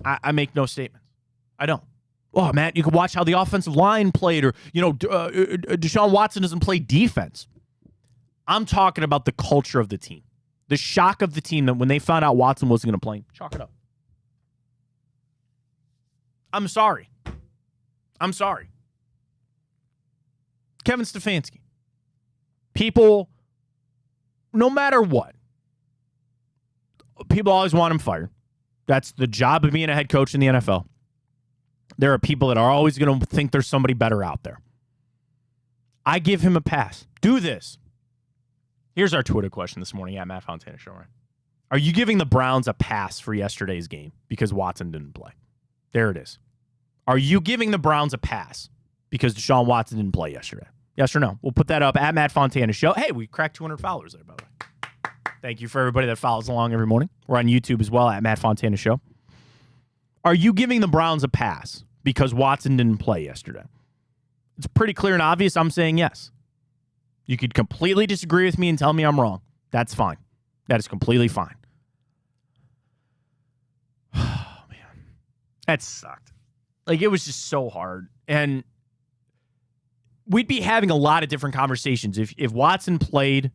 I make no statements. I don't. Oh, Matt, you can watch how the offensive line played, or, Deshaun Watson doesn't play defense. I'm talking about the culture of the team. The shock of the team that when they found out Watson wasn't going to play, chalk it up. I'm sorry. Kevin Stefanski. People, no matter what, people always want him fired. That's the job of being a head coach in the NFL. There are people that are always going to think there's somebody better out there. I give him a pass. Do this. Here's our Twitter question this morning at Matt Fontana Show, right? Are you giving the Browns a pass for yesterday's game because Watson didn't play? There it is. Are you giving the Browns a pass because Deshaun Watson didn't play yesterday? Yes or no? We'll put that up at Matt Fontana Show. Hey, we cracked 200 followers there, by the way. Thank you for everybody that follows along every morning. We're on YouTube as well at Matt Fontana Show. Are you giving the Browns a pass because Watson didn't play yesterday? It's pretty clear and obvious. I'm saying yes. You could completely disagree with me and tell me I'm wrong. That's fine. That is completely fine. Oh, man. That sucked. Like, it was just so hard. And we'd be having a lot of different conversations. If Watson played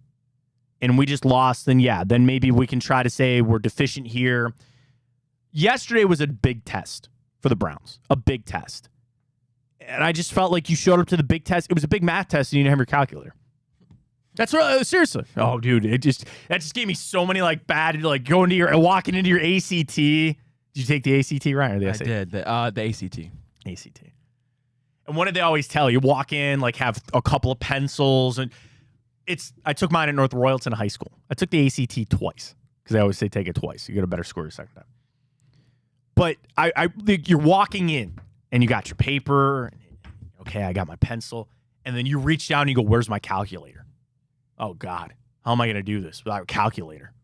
and we just lost, then yeah, then maybe we can try to say we're deficient here. Yesterday was a big test for the Browns, a big test. And I just felt like you showed up to the big test. It was a big math test and you didn't have your calculator. That's what, seriously. Oh, dude, that just gave me so many like bad, like walking into your ACT. Did you take the ACT, Ryan, or the SAT? I did. The ACT. ACT. And what did they always tell you? Walk in, like have a couple of pencils. And I took mine at North Royalton High School. I took the ACT twice because they always say take it twice. You get a better score your second time. But you're walking in and you got your paper. Okay, I got my pencil. And then you reach down and you go, where's my calculator? Oh, God. How am I going to do this without a calculator?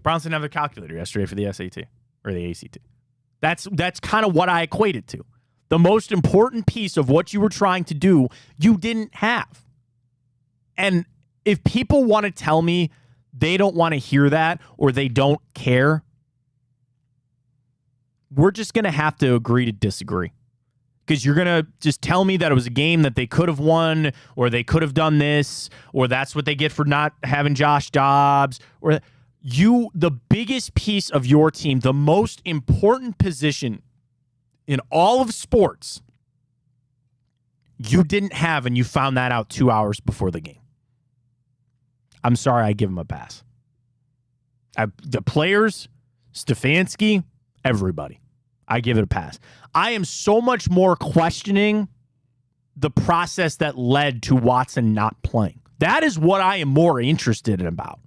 Browns didn't have a calculator yesterday for the SAT or the ACT. That's kind of what I equate it to. The most important piece of what you were trying to do, you didn't have. And if people want to tell me they don't want to hear that or they don't care, we're just going to have to agree to disagree. Because you're going to just tell me that it was a game that they could have won, or they could have done this, or that's what they get for not having Josh Dobbs, or the biggest piece of your team, the most important position in all of sports, you didn't have, and you found that out 2 hours before the game. I'm sorry, I give him a pass. The players, Stefanski, everybody. I give it a pass. I am so much more questioning the process that led to Watson not playing. That is what I am more interested in about.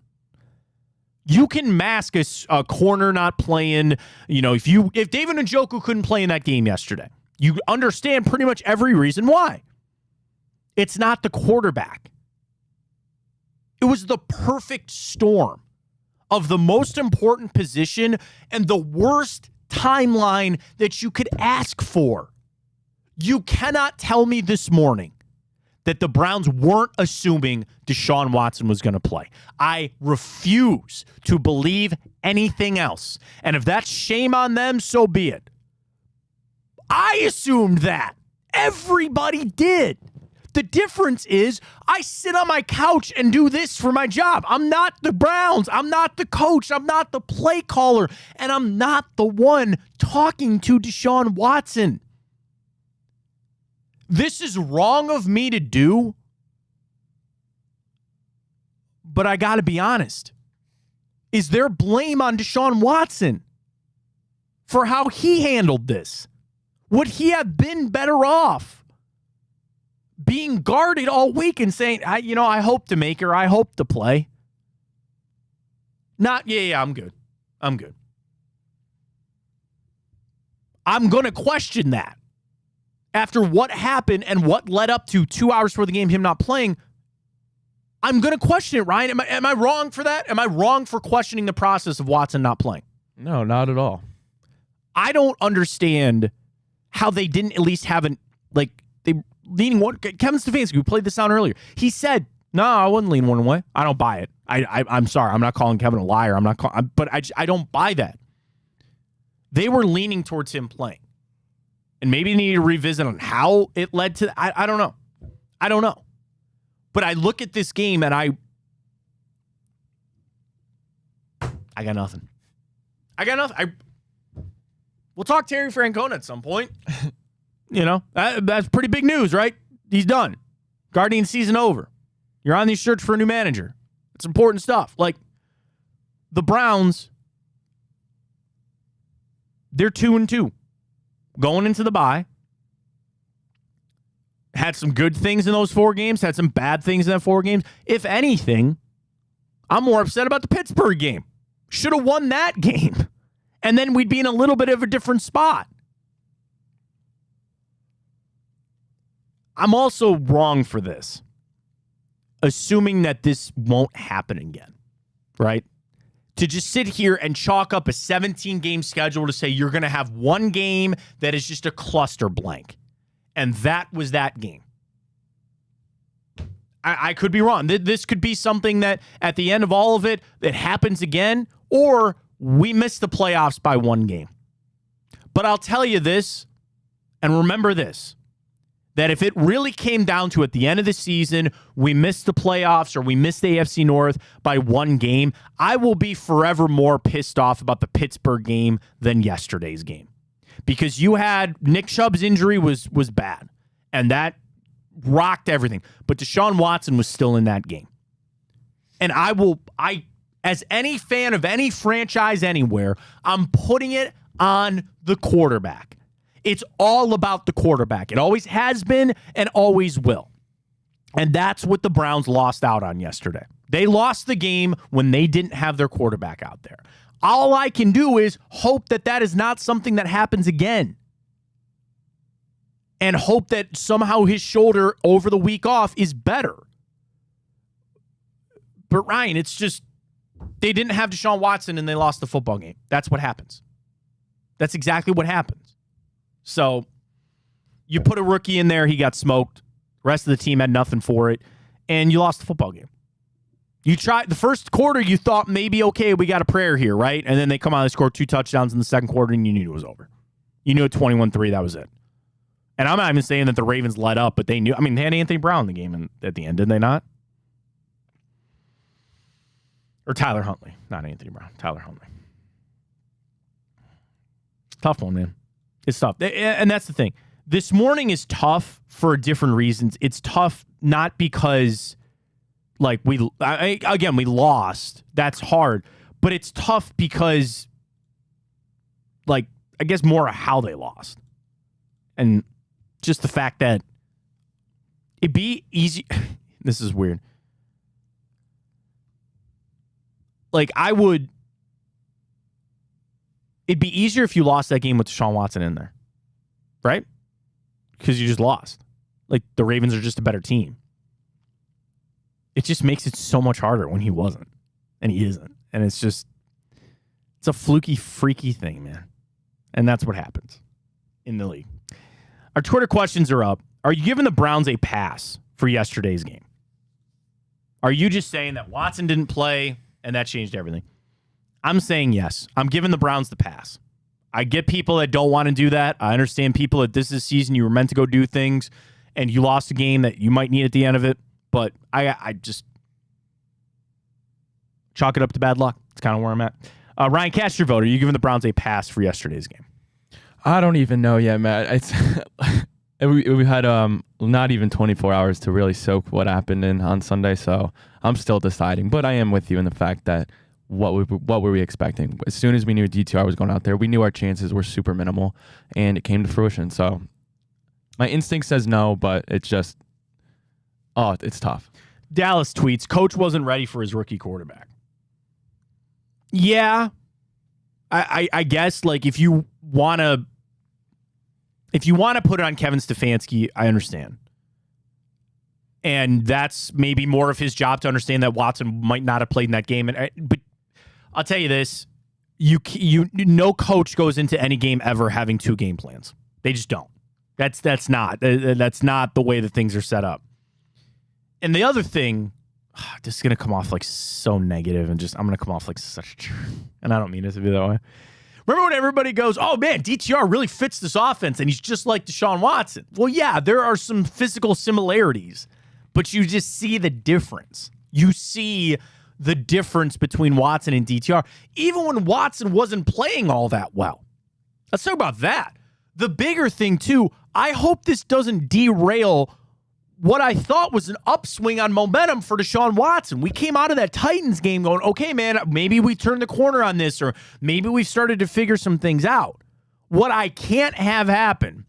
You can mask a corner not playing. You know, if David Njoku couldn't play in that game yesterday, you understand pretty much every reason why. It's not the quarterback. It was the perfect storm of the most important position and the worst timeline that you could ask for. You cannot tell me this morning that the Browns weren't assuming Deshaun Watson was going to play. I refuse to believe anything else. And if that's shame on them, so be it. I assumed that. Everybody did. The difference is I sit on my couch and do this for my job. I'm not the Browns. I'm not the coach. I'm not the play caller. And I'm not the one talking to Deshaun Watson. This is wrong of me to do, but I got to be honest. Is there blame on Deshaun Watson for how he handled this? Would he have been better off being guarded all week and saying, I hope to make her, I hope to play? Not, I'm good. I'm good. I'm going to question that. After what happened and what led up to 2 hours before the game, him not playing, I'm going to question it, Ryan. Am I wrong for that? Am I wrong for questioning the process of Watson not playing? No, not at all. I don't understand how they didn't at least have leaning one. Kevin Stefanski, who played this out earlier, he said, "No, I wouldn't lean one way. I don't buy it. I'm sorry. I'm not calling Kevin a liar. But I don't buy that. they were leaning towards him playing. And maybe they need to revisit on how it led to. I don't know. I don't know. But I look at this game and I got nothing. We'll talk Terry Francona at some point. That's pretty big news, right? He's done. Guardian season over. You're on the search for a new manager. It's important stuff. Like, the Browns, they're 2-2. Going into the bye. Had some good things in those 4 games. Had some bad things in that 4 games. If anything, I'm more upset about the Pittsburgh game. Should have won that game. And then we'd be in a little bit of a different spot. I'm also wrong for this. Assuming that this won't happen again. Right? To just sit here and chalk up a 17-game schedule to say you're going to have one game that is just a cluster blank. And that was that game. I could be wrong. This could be something that at the end of all of it, that happens again, or we miss the playoffs by one game. But I'll tell you this, and remember this, that if it really came down to at the end of the season, we missed the playoffs or we missed the AFC North by one game, I will be forever more pissed off about the Pittsburgh game than yesterday's game. Because you had Nick Chubb's injury was bad, and that rocked everything. But Deshaun Watson was still in that game. And as any fan of any franchise anywhere, I'm putting it on the quarterback. It's all about the quarterback. It always has been and always will. And that's what the Browns lost out on yesterday. They lost the game when they didn't have their quarterback out there. All I can do is hope that that is not something that happens again. And hope that somehow his shoulder over the week off is better. But Ryan, it's just, they didn't have Deshaun Watson and they lost the football game. That's what happens. That's exactly what happens. So you put a rookie in there, he got smoked. The rest of the team had nothing for it, and you lost the football game. You tried the first quarter, you thought maybe, okay, we got a prayer here, right? And then they come out and score 2 touchdowns in the second quarter, and you knew it was over. You knew at 21-3, that was it. And I'm not even saying that the Ravens let up, but they knew. I mean, they had Anthony Brown in the game at the end, did they not? Or Tyler Huntley, not Anthony Brown, Tyler Huntley. Tough one, man. It's tough. And that's the thing. This morning is tough for different reasons. It's tough not because, like, we lost. That's hard. But it's tough because, like, I guess more how they lost. And just the fact that it'd be easy. This is weird. Like, it'd be easier if you lost that game with Deshaun Watson in there, right? Because you just lost. Like, the Ravens are just a better team. It just makes it so much harder when he wasn't, and he isn't. And it's a fluky, freaky thing, man. And that's what happens in the league. Our Twitter questions are up. Are you giving the Browns a pass for yesterday's game? Are you just saying that Watson didn't play and that changed everything? I'm saying yes. I'm giving the Browns the pass. I get people that don't want to do that. I understand people that this is season you were meant to go do things and you lost a game that you might need at the end of it. But I just chalk it up to bad luck. It's kind of where I'm at. Ryan, cast your vote. Are you giving the Browns a pass for yesterday's game? I don't even know yet, Matt. It's we had not even 24 hours to really soak what happened on Sunday, so I'm still deciding. But I am with you in the fact that what were we expecting? As soon as we knew DTR was going out there, we knew our chances were super minimal, and it came to fruition. So my instinct says no, but it's just, it's tough. Dallas tweets, Coach wasn't ready for his rookie quarterback. Yeah, I guess, like, if you want to put it on Kevin Stefanski, I understand. And that's maybe more of his job to understand that Watson might not have played in that game. But I'll tell you this, no coach goes into any game ever having 2 game plans. They just don't. That's not the way that things are set up. And the other thing, this is going to come off like so negative and I'm going to come off like such, and I don't mean it to be that way. Remember when everybody goes, oh, man, DTR really fits this offense, and he's just like Deshaun Watson. Well, yeah, there are some physical similarities, but you just see the difference. You see the difference between Watson and DTR, even when Watson wasn't playing all that well. Let's talk about that. The bigger thing, too, I hope this doesn't derail what I thought was an upswing on momentum for Deshaun Watson. We came out of that Titans game going, okay, man, maybe we turned the corner on this, or maybe we've started to figure some things out. What I can't have happen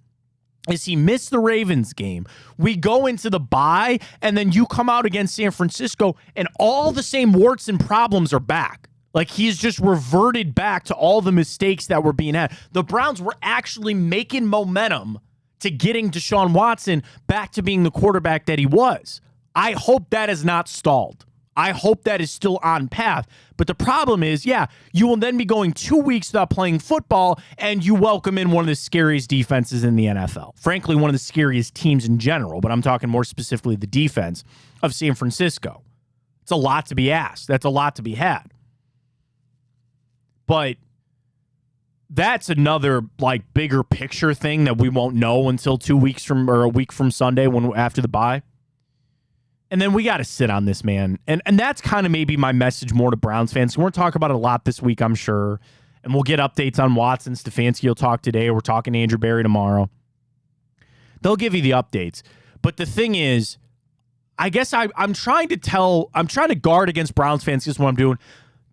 is he missed the Ravens game. We go into the bye, and then you come out against San Francisco, and all the same warts and problems are back. Like, he's just reverted back to all the mistakes that were being had. The Browns were actually making momentum to getting Deshaun Watson back to being the quarterback that he was. I hope that is not stalled. I hope that is still on path. But the problem is, yeah, you will then be going 2 weeks without playing football, and you welcome in one of the scariest defenses in the NFL. Frankly, one of the scariest teams in general, but I'm talking more specifically the defense of San Francisco. It's a lot to be asked. That's a lot to be had. But that's another like bigger picture thing that we won't know until 2 weeks from, or a week from Sunday after the bye. And then we got to sit on this, man. And that's kind of maybe my message more to Browns fans. We're going to talk about it a lot this week, I'm sure. And we'll get updates on Watson. Stefanski will talk today. We're talking to Andrew Berry tomorrow. They'll give you the updates. But the thing is, I guess I'm trying to guard against Browns fans. This is what I'm doing.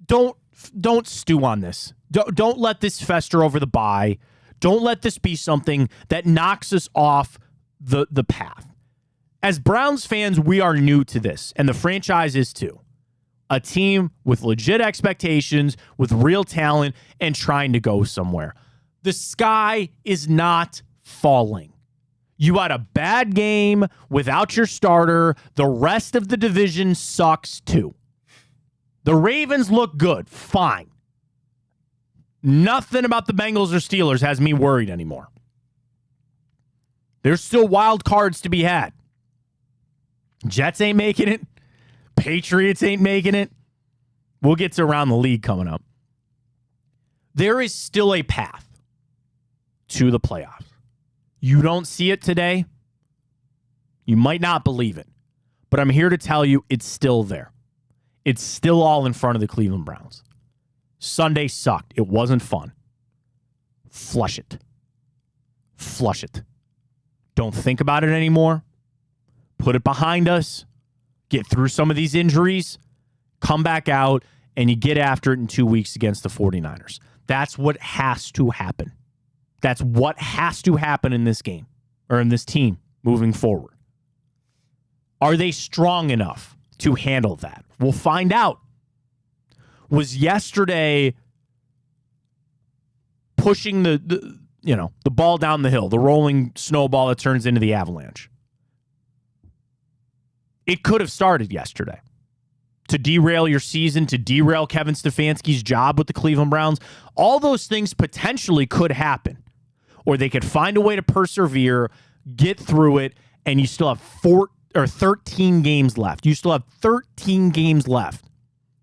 Don't stew on this. Don't let this fester over the bye. Don't let this be something that knocks us off the path. As Browns fans, we are new to this, and the franchise is too. A team with legit expectations, with real talent, and trying to go somewhere. The sky is not falling. You had a bad game without your starter. The rest of the division sucks too. The Ravens look good. Fine. Nothing about the Bengals or Steelers has me worried anymore. There's still wild cards to be had. Jets ain't making it. Patriots ain't making it. We'll get to around the league coming up. There is still a path to the playoffs. You don't see it today. You might not believe it. But I'm here to tell you it's still there. It's still all in front of the Cleveland Browns. Sunday sucked. It wasn't fun. Flush it. Flush it. Don't think about it anymore. Put it behind us. Get through some of these injuries. Come back out, and you get after it in 2 weeks against the 49ers. That's what has to happen. That's what has to happen in this game, or in this team moving forward. Are they strong enough to handle that? We'll find out. Was yesterday pushing the ball down the hill, the rolling snowball that turns into the avalanche? It could have started yesterday. To derail your season, to derail Kevin Stefanski's job with the Cleveland Browns, all those things potentially could happen. Or they could find a way to persevere, get through it, and you still have 13 games left. You still have 13 games left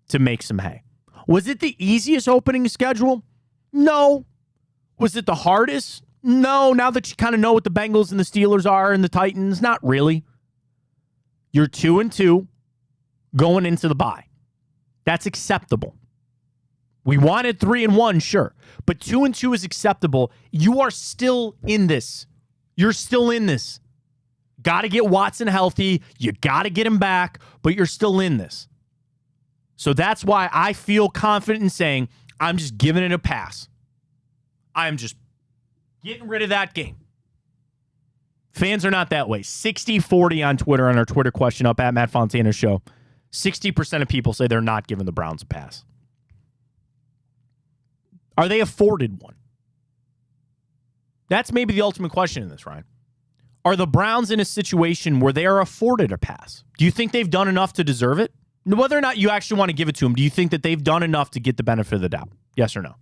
to make some hay. Was it the easiest opening schedule? No. Was it the hardest? No. Now that you kind of know what the Bengals and the Steelers are and the Titans, not really. You're 2-2 going into the bye. That's acceptable. We wanted 3-1, sure. But 2-2 is acceptable. You are still in this. You're still in this. Got to get Watson healthy. You got to get him back, but you're still in this. So that's why I feel confident in saying I'm just giving it a pass. I'm just getting rid of that game. Fans are not that way. 60-40 on Twitter, on our Twitter question up at Matt Fontana Show. 60% of people say they're not giving the Browns a pass. Are they afforded one? That's maybe the ultimate question in this, Ryan. Are the Browns in a situation where they are afforded a pass? Do you think they've done enough to deserve it? Whether or not you actually want to give it to them, do you think that they've done enough to get the benefit of the doubt? Yes or no?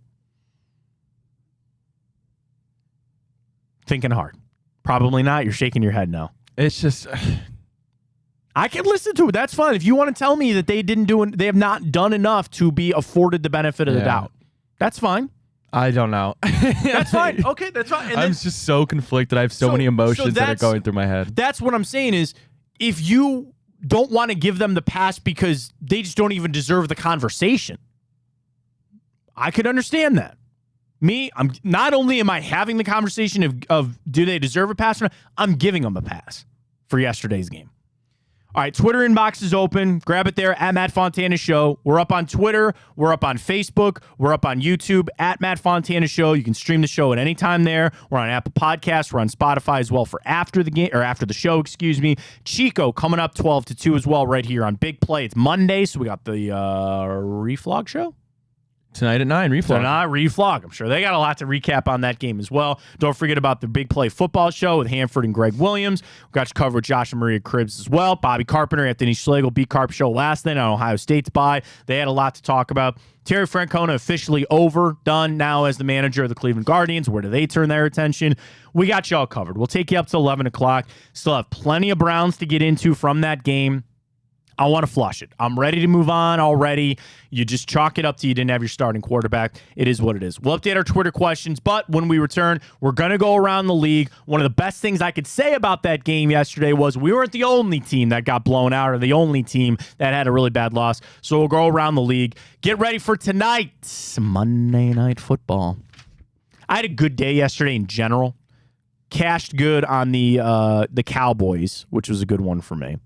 Thinking hard. Probably not. You're shaking your head no. It's just... I can listen to it. That's fine. If you want to tell me that they have not done enough to be afforded the benefit of the doubt, that's fine. I don't know. That's fine. Okay, that's fine. And I'm then, just so conflicted. I have so many emotions that are going through my head. That's what I'm saying is if you don't want to give them the pass because they just don't even deserve the conversation, I could understand that. I'm not only am I having the conversation of do they deserve a pass or not, I'm giving them a pass for yesterday's game. All right, Twitter inbox is open. Grab it there at Matt Fontana Show. We're up on Twitter. We're up on Facebook. We're up on YouTube at Matt Fontana Show. You can stream the show at any time there. We're on Apple Podcasts. We're on Spotify as well for after the game or after the show, excuse me. Chico coming up 12 to 2 as well right here on Big Play. It's Monday, so we got the Reflog show. Tonight at 9, Reflog. Tonight, Reflog. I'm sure they got a lot to recap on that game as well. Don't forget about the Big Play football show with Hanford and Greg Williams. We got you covered with Josh and Maria Cribbs as well. Bobby Carpenter, Anthony Schlegel, B-Carp show last night on Ohio State's bye. They had a lot to talk about. Terry Francona officially done now as the manager of the Cleveland Guardians. Where do they turn their attention? We got you all covered. We'll take you up to 11 o'clock. Still have plenty of Browns to get into from that game. I want to flush it. I'm ready to move on already. You just chalk it up to you didn't have your starting quarterback. It is what it is. We'll update our Twitter questions, but when we return, we're going to go around the league. One of the best things I could say about that game yesterday was we weren't the only team that got blown out or the only team that had a really bad loss. So we'll go around the league. Get ready for tonight, Monday Night Football. I had a good day yesterday in general. Cashed good on the Cowboys, which was a good one for me.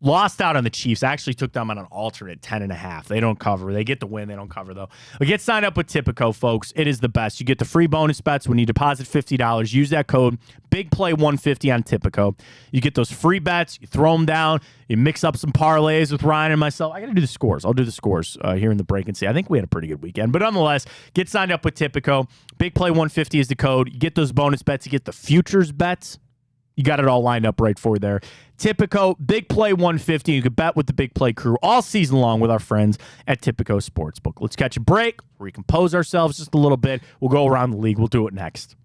Lost out on the Chiefs. I actually took them on an alternate 10.5. They don't cover. They get the win. They don't cover, though. But get signed up with Tipico, folks. It is the best. You get the free bonus bets when you deposit $50. Use that code BIGPLAY150 on Tipico. You get those free bets. You throw them down. You mix up some parlays with Ryan and myself. I got to do the scores. I'll do the scores here in the break and see. I think we had a pretty good weekend. But nonetheless, get signed up with Tipico. BIGPLAY150 is the code. You get those bonus bets. You get the futures bets. You got it all lined up right for you there. Tipico, Big Play 150. You can bet with the Big Play crew all season long with our friends at Tipico Sportsbook. Let's catch a break, recompose ourselves just a little bit. We'll go around the league. We'll do it next.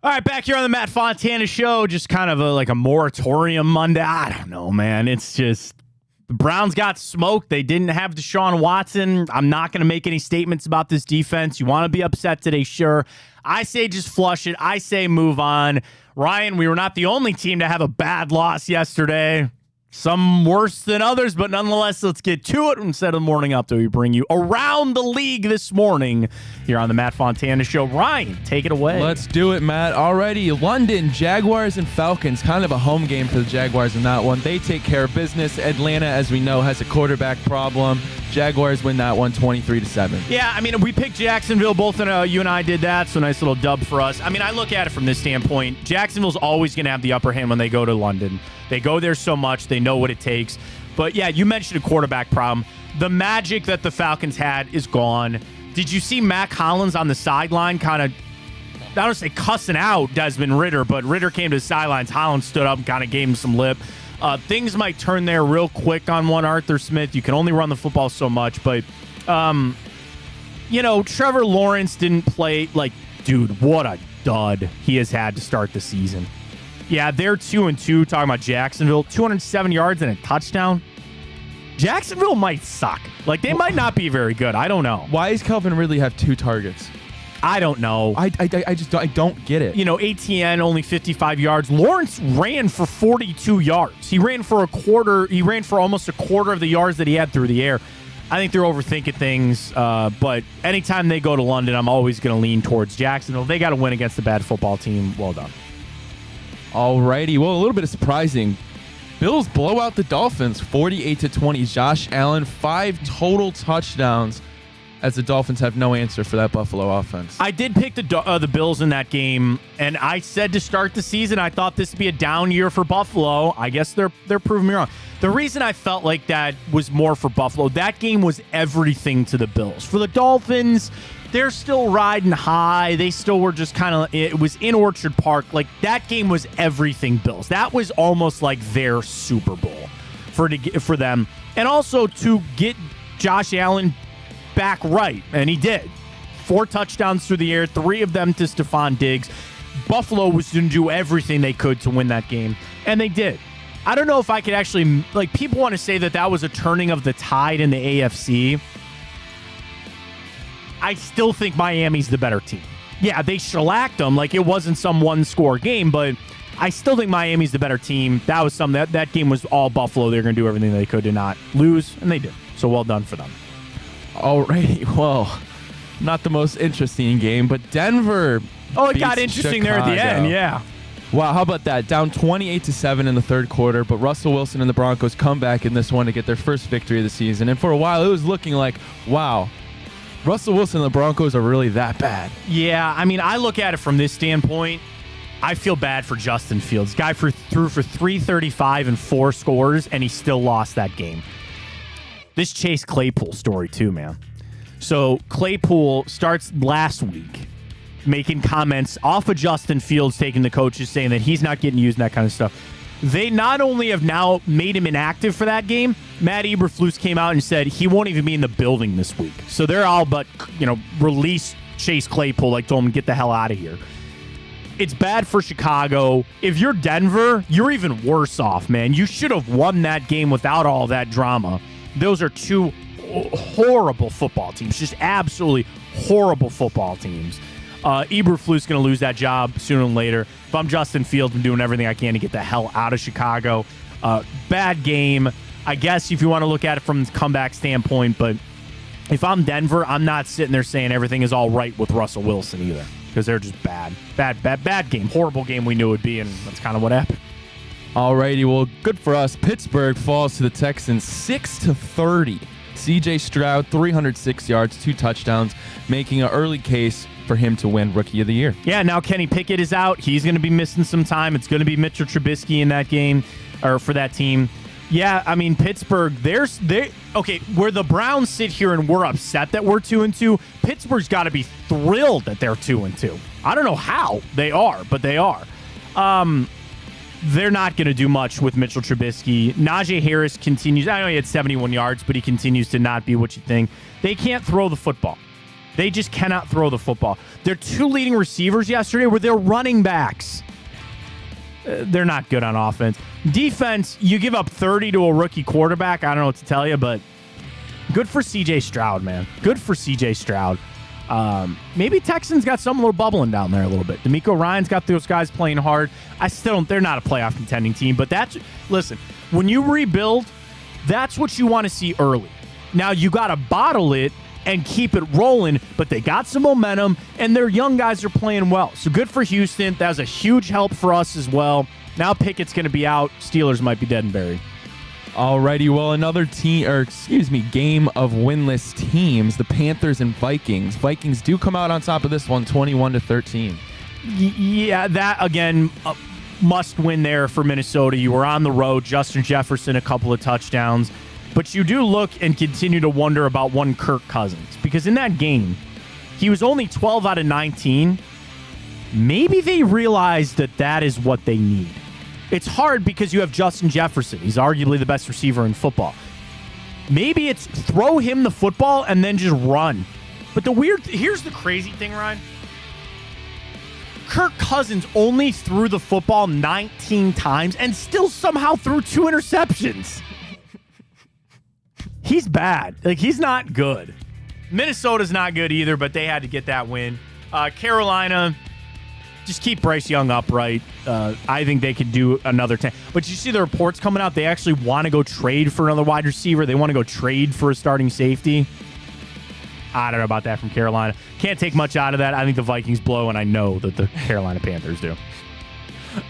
All right, back here on the Matt Fontana Show, just kind of like a moratorium Monday. I don't know, man. It's just the Browns got smoked. They didn't have Deshaun Watson. I'm not going to make any statements about this defense. You want to be upset today, sure. I say just flush it. I say move on. Ryan, we were not the only team to have a bad loss yesterday. Some worse than others, but nonetheless, let's get to it. Instead of the morning update, we bring you around the league this morning here on the Matt Fontana Show. Ryan, take it away. Let's do it, Matt. Alrighty, London, Jaguars and Falcons. Kind of a home game for the Jaguars in that one. They take care of business. Atlanta, as we know, has a quarterback problem. Jaguars win that one 23-7. Yeah, I mean, we picked Jacksonville. Both you and I did that, so nice little dub for us. I mean, I look at it from this standpoint. Jacksonville's always going to have the upper hand when they go to London. They go there so much. They know what it takes. But, yeah, you mentioned a quarterback problem. The magic that the Falcons had is gone. Did you see Mac Hollins on the sideline kind of, I don't say cussing out Desmond Ridder, but Ridder came to the sidelines. Hollins stood up and kind of gave him some lip. Things might turn there real quick on one Arthur Smith. You can only run the football so much. But, Trevor Lawrence didn't play. Like, dude, what a dud he has had to start the season. Yeah, they're 2-2, talking about Jacksonville. 207 yards and a touchdown. Jacksonville might suck. Like, they might not be very good. I don't know. Why does Calvin Ridley have 2 targets? I don't know. I don't get it. ATN only 55 yards. Lawrence ran for 42 yards. He ran for almost a quarter of the yards that he had through the air. I think they're overthinking things, but anytime they go to London, I'm always going to lean towards Jacksonville. They got to win against a bad football team. Well done. Alrighty. Well, a little bit of surprising. Bills blow out the Dolphins 48-20. Josh Allen, 5 total touchdowns, as the Dolphins have no answer for that Buffalo offense. I did pick the Bills in that game, and I said to start the season, I thought this would be a down year for Buffalo. I guess they're proving me wrong. The reason I felt like that was more for Buffalo, that game was everything to the Bills. For the Dolphins, they're still riding high. They still were just kind of, it was in Orchard Park. Like, that game was everything Bills. That was almost like their Super Bowl for them. And also to get Josh Allen back right, and he did. 4 touchdowns through the air, 3 of them to Stephon Diggs. Buffalo was going to do everything they could to win that game, and they did. I don't know if I could actually, like, people want to say that was a turning of the tide in the AFC. I still think Miami's the better team. Yeah, they shellacked them, like it wasn't some one-score game, but I still think Miami's the better team. That was that game was all Buffalo. They're going to do everything they could to not lose, and they did. So well done for them. Alrighty, well, not the most interesting game, but Denver. Oh, it got interesting there at the end, yeah. Wow, how about that? Down 28-7 in the third quarter, but Russell Wilson and the Broncos come back in this one to get their first victory of the season. And for a while, it was looking like, wow, Russell Wilson and the Broncos are really that bad. Yeah, I mean, I look at it from this standpoint. I feel bad for Justin Fields. Guy threw for 335 and 4 scores, and he still lost that game. This Chase Claypool story, too, man. So Claypool starts last week making comments off of Justin Fields, taking the coaches, saying that he's not getting used and that kind of stuff. They not only have now made him inactive for that game, Matt Eberflus came out and said he won't even be in the building this week. So they're all but, release Chase Claypool, like told him, get the hell out of here. It's bad for Chicago. If you're Denver, you're even worse off, man. You should have won that game without all that drama. Those are 2 horrible football teams, just absolutely horrible football teams. Eberflus going to lose that job sooner than later. If I'm Justin Fields, I'm doing everything I can to get the hell out of Chicago. Bad game, I guess, if you want to look at it from the comeback standpoint. But if I'm Denver, I'm not sitting there saying everything is all right with Russell Wilson either, because they're just bad game. Horrible game we knew it would be, and that's kind of what happened. Alrighty, well, good for us. Pittsburgh falls to the Texans 6-30. C.J. Stroud, 306 yards, 2 touchdowns, making an early case for him to win Rookie of the Year. Yeah, now Kenny Pickett is out. He's going to be missing some time. It's going to be Mitchell Trubisky in that game, or for that team. Yeah, I mean, Pittsburgh, okay, where the Browns sit here and we're upset that we're 2-2, Pittsburgh's got to be thrilled that they're 2-2. I don't know how they are, but they are. They're not going to do much with Mitchell Trubisky. Najee Harris continues. I know he had 71 yards, but he continues to not be what you think. They can't throw the football. They just cannot throw the football. Their 2 leading receivers yesterday were their running backs. They're not good on offense. Defense, you give up 30 to a rookie quarterback. I don't know what to tell you, but good for C.J. Stroud, man. Good for C.J. Stroud. Maybe Texans got something a little bubbling down there a little bit. D'Amico Ryan's got those guys playing hard. I still don't. They're not a playoff contending team, but listen, when you rebuild, that's what you want to see early. Now you got to bottle it and keep it rolling, but they got some momentum, and their young guys are playing well. So good for Houston. That was a huge help for us as well. Now Pickett's going to be out. Steelers might be dead and buried. Alrighty, well, another game of winless teams, the Panthers and Vikings. Vikings do come out on top of this one, 21-13. Yeah, that, again, must win there for Minnesota. You were on the road. Justin Jefferson, a couple of touchdowns. But you do look and continue to wonder about one Kirk Cousins, because in that game, he was only 12 out of 19. Maybe they realized that is what they need. It's hard because you have Justin Jefferson. He's arguably the best receiver in football. Maybe it's throw him the football and then just run. But here's the crazy thing, Ryan. Kirk Cousins only threw the football 19 times and still somehow threw 2 interceptions. He's bad. He's not good. Minnesota's not good either, but they had to get that win. Carolina, just keep Bryce Young upright. I think they could do another 10. But you see the reports coming out, they actually want to go trade for another wide receiver. They want to go trade for a starting safety. I don't know about that from Carolina. Can't take much out of that. I think the Vikings blow, and I know that the Carolina Panthers do.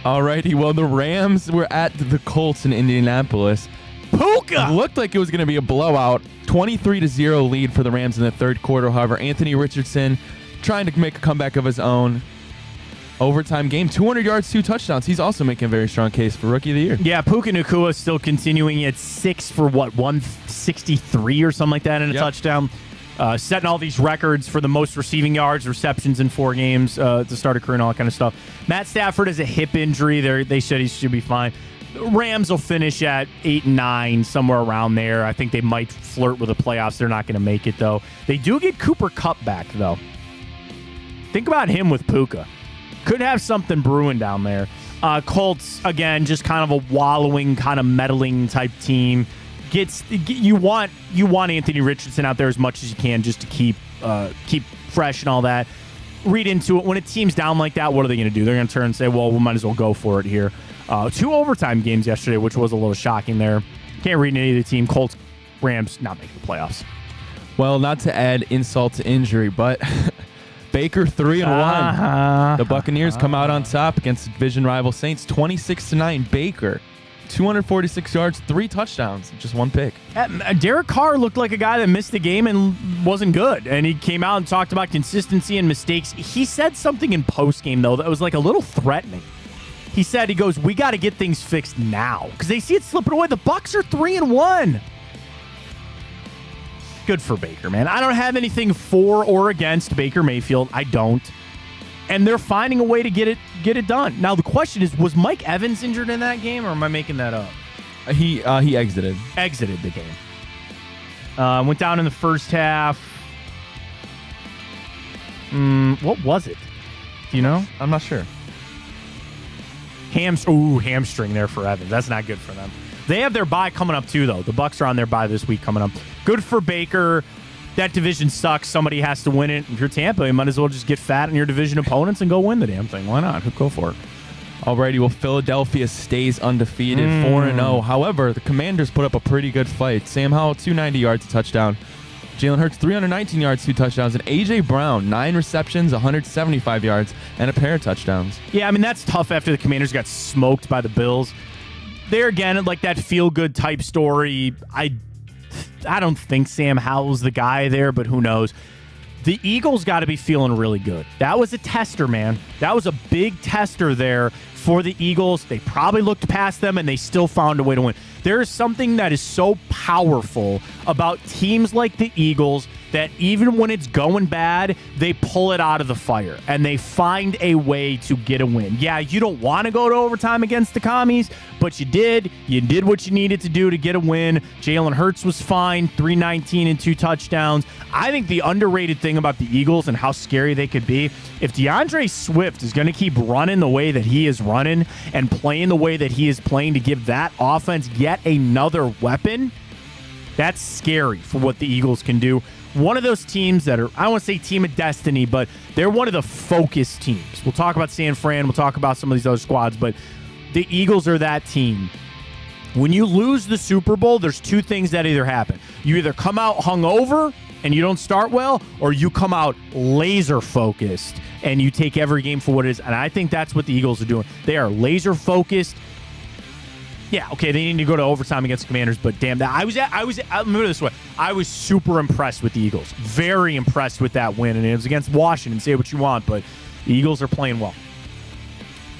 Alrighty, well, the Rams were at the Colts in Indianapolis. Puka! It looked like it was going to be a blowout. 23-0 lead for the Rams in the third quarter. However, Anthony Richardson trying to make a comeback of his own. Overtime game, 200 yards, 2 touchdowns. He's also making a very strong case for Rookie of the Year. Yeah, Puka Nacua still continuing at 6 for 163 or something like that in a touchdown. Setting all these records for the most receiving yards, receptions in 4 games to start a career and all that kind of stuff. Matt Stafford has a hip injury. They said he should be fine. Rams will finish at 8-9, somewhere around there. I think they might flirt with the playoffs. They're not going to make it, though. They do get Cooper Kupp back, though. Think about him with Puka. Could have something brewing down there. Colts, again, just kind of a wallowing, kind of meddling type team. You want Anthony Richardson out there as much as you can just to keep fresh and all that. Read into it. When a team's down like that, what are they going to do? They're going to turn and say, well, we might as well go for it here. 2 overtime games yesterday, which was a little shocking there. Can't read any of the team. Colts, Rams, not making the playoffs. Well, not to add insult to injury, but Baker 3-1. The Buccaneers come out on top against division rival Saints, 26-9. Baker, 246 yards, 3 touchdowns, just 1 pick. Derek Carr looked like a guy that missed the game and wasn't good. And he came out and talked about consistency and mistakes. He said something in postgame, though, that was like a little threatening. He said, we got to get things fixed now because they see it slipping away. The Bucs are 3-1. Good for Baker, man. I don't have anything for or against Baker Mayfield. I don't. And they're finding a way to get it done. Now, the question is, was Mike Evans injured in that game, or am I making that up? He exited. Exited the game. Went down in the first half. What was it? Do you know? I'm not sure. Hamstring there for Evans. That's not good for them. They have their bye coming up too, though. The Bucs are on their bye this week coming up. Good for Baker. That division sucks. Somebody has to win it. If you're Tampa, you might as well just get fat on your division opponents and go win the damn thing. Why not? Go for it. Alrighty, well, Philadelphia stays undefeated, 4-0. However, the Commanders put up a pretty good fight. Sam Howell, 290 yards, a touchdown. Jalen Hurts, 319 yards, 2 touchdowns. And A.J. Brown, 9 receptions, 175 yards, and a pair of touchdowns. Yeah, I mean, that's tough after the Commanders got smoked by the Bills. There again, like that feel-good type story. I don't think Sam Howell's the guy there, but who knows. The Eagles got to be feeling really good. That was a tester, man. That was a big tester there for the Eagles. They probably looked past them, and they still found a way to win. There is something that is so powerful about teams like the Eagles that even when it's going bad, they pull it out of the fire and they find a way to get a win. Yeah, you don't want to go to overtime against the Commies, but you did. You did what you needed to do to get a win. Jalen Hurts was fine, 319 and 2 touchdowns. I think the underrated thing about the Eagles and how scary they could be, if DeAndre Swift is going to keep running the way that he is running and playing the way that he is playing to give that offense yet another weapon, that's scary for what the Eagles can do. One of those teams that are, I don't want to say team of destiny, but they're one of the focused teams. We'll talk about San Fran. We'll talk about some of these other squads, but the Eagles are that team. When you lose the Super Bowl, there's two things that either happen. You either come out hungover and you don't start well, or you come out laser focused and you take every game for what it is. And I think that's what the Eagles are doing. They are laser focused. Yeah, okay, they need to go to overtime against the Commanders, but damn that. I'll move it this way. I was super impressed with the Eagles. Very impressed with that win, and it was against Washington. Say what you want, but the Eagles are playing well.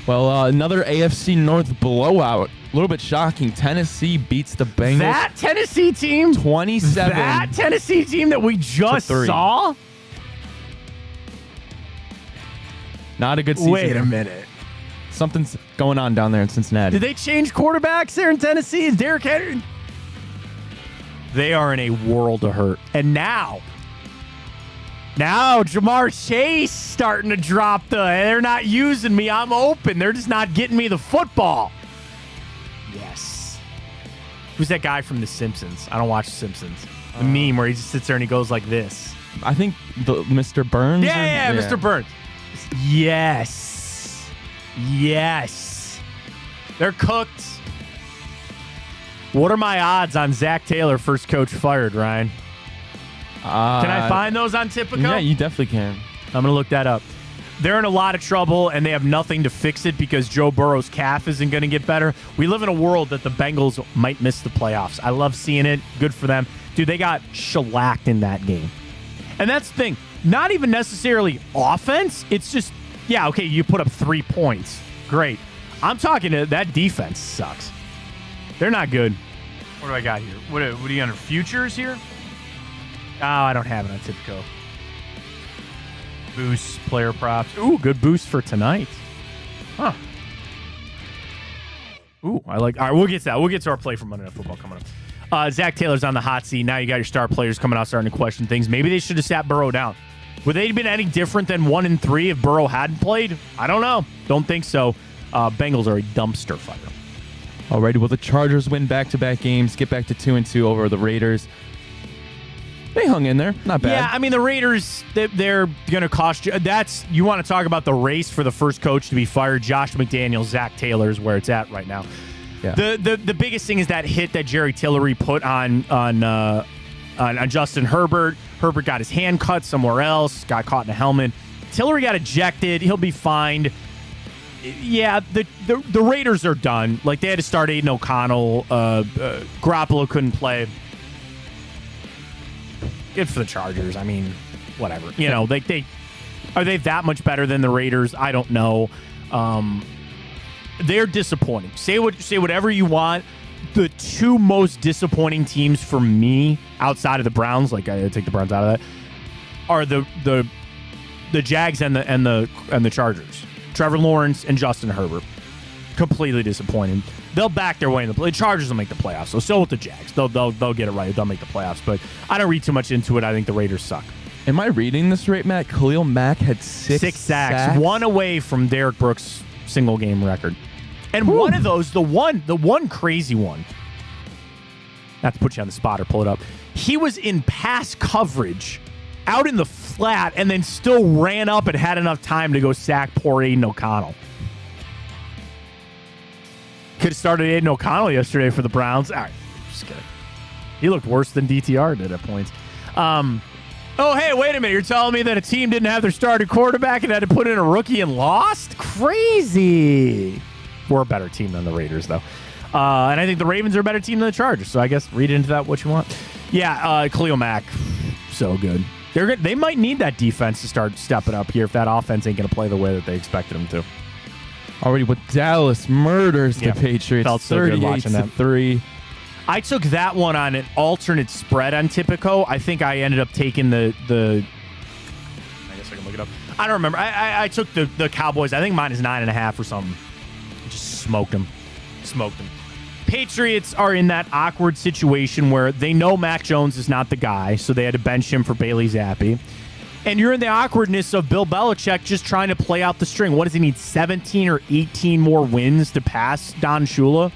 Well, another AFC North blowout. A little bit shocking. Tennessee beats the Bengals. That Tennessee team? 27. That Tennessee team that we just saw? Not a good season. Wait a minute. Something's going on down there in Cincinnati. Did they change quarterbacks there in Tennessee? Is Derrick Henry? They are in a world of hurt. And now Jamar Chase starting to drop they're not using me. I'm open. They're just not getting me the football. Yes. Who's that guy from The Simpsons? I don't watch The Simpsons. The meme where he just sits there and he goes like this. I think Mr. Burns. Yeah, Mr. Burns. Yes. They're cooked. What are my odds on Zach Taylor, first coach fired, Ryan? Can I find those on Tipico? Yeah, you definitely can. I'm going to look that up. They're in a lot of trouble, and they have nothing to fix it because Joe Burrow's calf isn't going to get better. We live in a world that the Bengals might miss the playoffs. I love seeing it. Good for them. Dude, they got shellacked in that game. And that's the thing. Not even necessarily offense. It's just, yeah, okay, you put up 3 points. Great. I'm talking to that defense sucks. They're not good. What do I got here? What are you under futures here? Oh, I don't have it on Tipico. Boost, player props. Ooh, good boost for tonight. Huh. Ooh, I like. All right, we'll get to that. We'll get to our play for Monday Night Football coming up. Zach Taylor's on the hot seat. Now you got your star players coming out starting to question things. Maybe they should have sat Burrow down. Would they have been any different than 1-3 if Burrow hadn't played? I don't know. Don't think so. Bengals are a dumpster fire. Alrighty, well, the Chargers win back-to-back games, get back to 2-2 over the Raiders. They hung in there. Not bad. Yeah, I mean, the Raiders, they're going to cost you. You want to talk about the race for the first coach to be fired. Josh McDaniels, Zach Taylor is where it's at right now. Yeah. The biggest thing is that hit that Jerry Tillery put on Justin Herbert. Herbert got his hand cut somewhere else, got caught in a helmet. Tillery got ejected. He'll be fined. Yeah, the Raiders are done. Like, they had to start Aiden O'Connell. Garoppolo couldn't play. Good for the Chargers. I mean, whatever. You know, are they that much better than the Raiders? I don't know. They're disappointing. Say whatever you want. The two most disappointing teams for me outside of the Browns, like I take the Browns out of that, are the Jags and the Chargers. Trevor Lawrence and Justin Herbert. Completely disappointing. They'll back their way in the Chargers will make the playoffs. So with the Jags. They'll get it right. They'll make the playoffs. But I don't read too much into it. I think the Raiders suck. Am I reading this right, Matt? Khalil Mack had six sacks. One away from Derek Brooks' single game record. And one of those, the one crazy one, not to put you on the spot or pull it up, he was in pass coverage out in the flat and then still ran up and had enough time to go sack poor Aiden O'Connell. Could have started Aiden O'Connell yesterday for the Browns. All right, just kidding. He looked worse than DTR did at points. Oh, hey, wait a minute. You're telling me that a team didn't have their starting quarterback and had to put in a rookie and lost? Crazy. We're a better team than the Raiders, though. And I think the Ravens are a better team than the Chargers. So I guess read into that what you want. Yeah, Khalil Mack, so good. They might need that defense to start stepping up here if that offense ain't going to play the way that they expected them to. Already with Dallas murders the Patriots, felt so good watching that. 38-3. I took that one on an alternate spread on Tipico. I think I ended up taking the I guess I can look it up. I don't remember. I took the Cowboys. I think mine is 9.5 or something. Just smoked them. Patriots are in that awkward situation where they know Mac Jones is not the guy, so they had to bench him for Bailey Zappi. And you're in the awkwardness of Bill Belichick just trying to play out the string. What does he need, 17 or 18 more wins to pass Don Shula?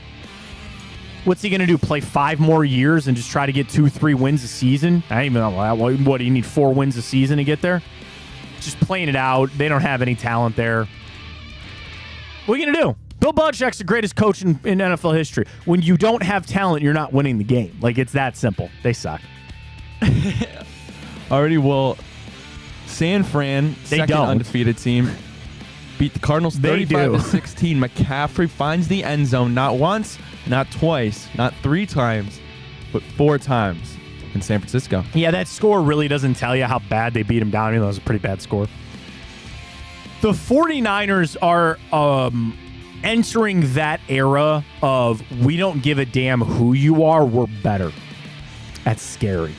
What's he going to do, play 5 more years and just try to get 2-3 wins a season? I don't even know. What do you need, 4 wins a season to get there? Just playing it out. They don't have any talent there. What are you going to do? Bill Belichick's the greatest coach in NFL history. When you don't have talent, you're not winning the game. Like, it's that simple. They suck. Already, well, San Fran, second undefeated team, beat the Cardinals 35-16. McCaffrey finds the end zone not once, not twice, not 3 times, but 4 times in San Francisco. Yeah, that score really doesn't tell you how bad they beat him down, even though it was a pretty bad score. The 49ers are entering that era of we don't give a damn who you are, we're better. That's scary.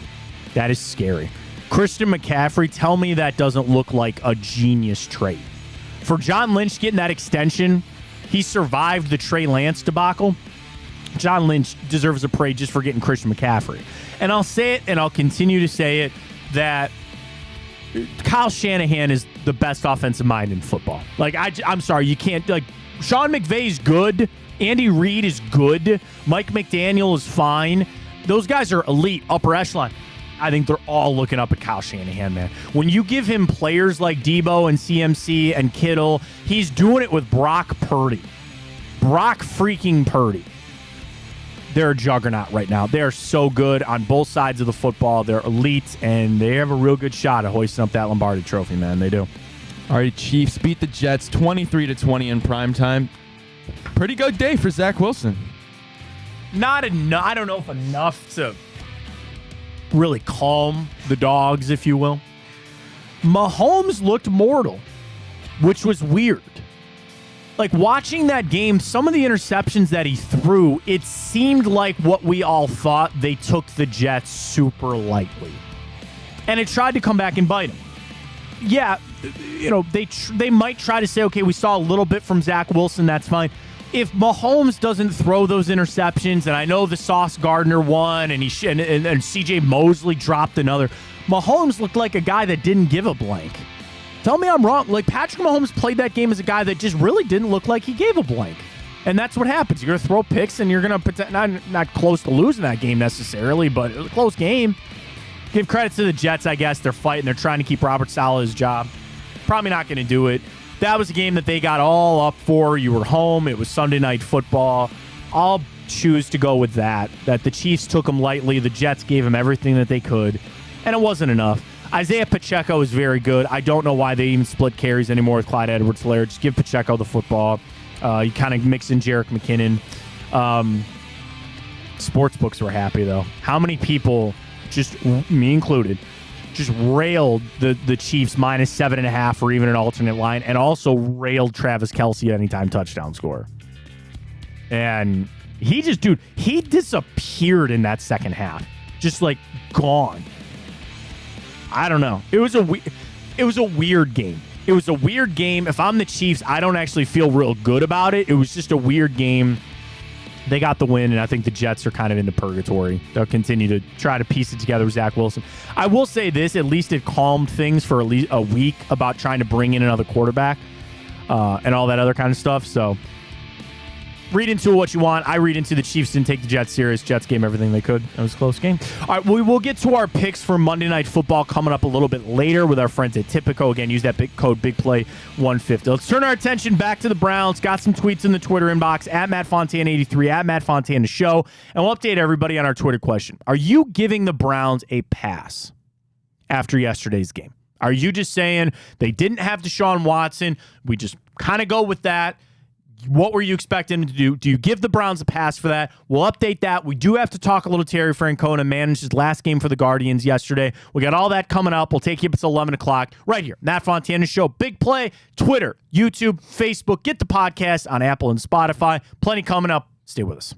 That is scary. Christian McCaffrey, tell me that doesn't look like a genius trade. For John Lynch getting that extension, he survived the Trey Lance debacle. John Lynch deserves a praise just for getting Christian McCaffrey. And I'll say it, and I'll continue to say it, that Kyle Shanahan is the best offensive mind in football. Like, I'm sorry, you can't, like, Sean McVay's good. Andy Reid is good. Mike McDaniel is fine. Those guys are elite, upper echelon. I think they're all looking up at Kyle Shanahan, man. When you give him players like Debo and CMC and Kittle, he's doing it with Brock Purdy. Brock freaking Purdy. They're a juggernaut right now. They are so good on both sides of the football. They're elite, and they have a real good shot at hoisting up that Lombardi trophy, man. They do. All right, Chiefs beat the Jets 23-20 in primetime. Pretty good day for Zach Wilson. Not enough. I don't know if enough to really calm the dogs, if you will. Mahomes looked mortal, which was weird. Like, watching that game, some of the interceptions that he threw, it seemed like what we all thought, they took the Jets super lightly. And it tried to come back and bite him. Yeah, you know, they might try to say, okay, we saw a little bit from Zach Wilson, that's fine. If Mahomes doesn't throw those interceptions, and I know the Sauce Gardner one, and C.J. Mosley dropped another, Mahomes looked like a guy that didn't give a blank. Tell me I'm wrong. Like, Patrick Mahomes played that game as a guy that just really didn't look like he gave a blank. And that's what happens. You're going to throw picks, and you're going to not close to losing that game necessarily, but it was a close game. Give credit to the Jets, I guess. They're fighting. They're trying to keep Robert Saleh his job. Probably not going to do it. That was a game that they got all up for. You were home. It was Sunday Night Football. I'll choose to go with that the Chiefs took them lightly. The Jets gave them everything that they could, and it wasn't enough. Isaiah Pacheco is very good. I don't know why they even split carries anymore with Clyde Edwards-Helaire. Just give Pacheco the football. You kind of mix in Jerick McKinnon. Sportsbooks were happy, though. How many people, just me included, just railed the Chiefs minus 7.5 or even an alternate line, and also railed Travis Kelce anytime touchdown score. And he disappeared in that second half. Just like gone. I don't know. It was a weird game. It was a weird game. If I'm the Chiefs, I don't actually feel real good about it. It was just a weird game. They got the win, and I think the Jets are kind of into purgatory. They'll continue to try to piece it together with Zach Wilson. I will say this, at least it calmed things for at least a week about trying to bring in another quarterback and all that other kind of stuff. So read into what you want. I read into the Chiefs didn't take the Jets serious. Jets gave everything they could. It was a close game. All right, we will get to our picks for Monday Night Football coming up a little bit later with our friends at Tipico. Again, use that big code BIGPLAY150. Let's turn our attention back to the Browns. Got some tweets in the Twitter inbox at MattFontana83, at MattFontana Show, and we'll update everybody on our Twitter question. Are you giving the Browns a pass after yesterday's game? Are you just saying they didn't have Deshaun Watson? We just kind of go with that. What were you expecting him to do? Do you give the Browns a pass for that? We'll update that. We do have to talk a little Terry Francona, managed his last game for the Guardians yesterday. We got all that coming up. We'll take you up until 11 o'clock right here. Matt Fontana Show. Big Play, Twitter, YouTube, Facebook. Get the podcast on Apple and Spotify. Plenty coming up. Stay with us.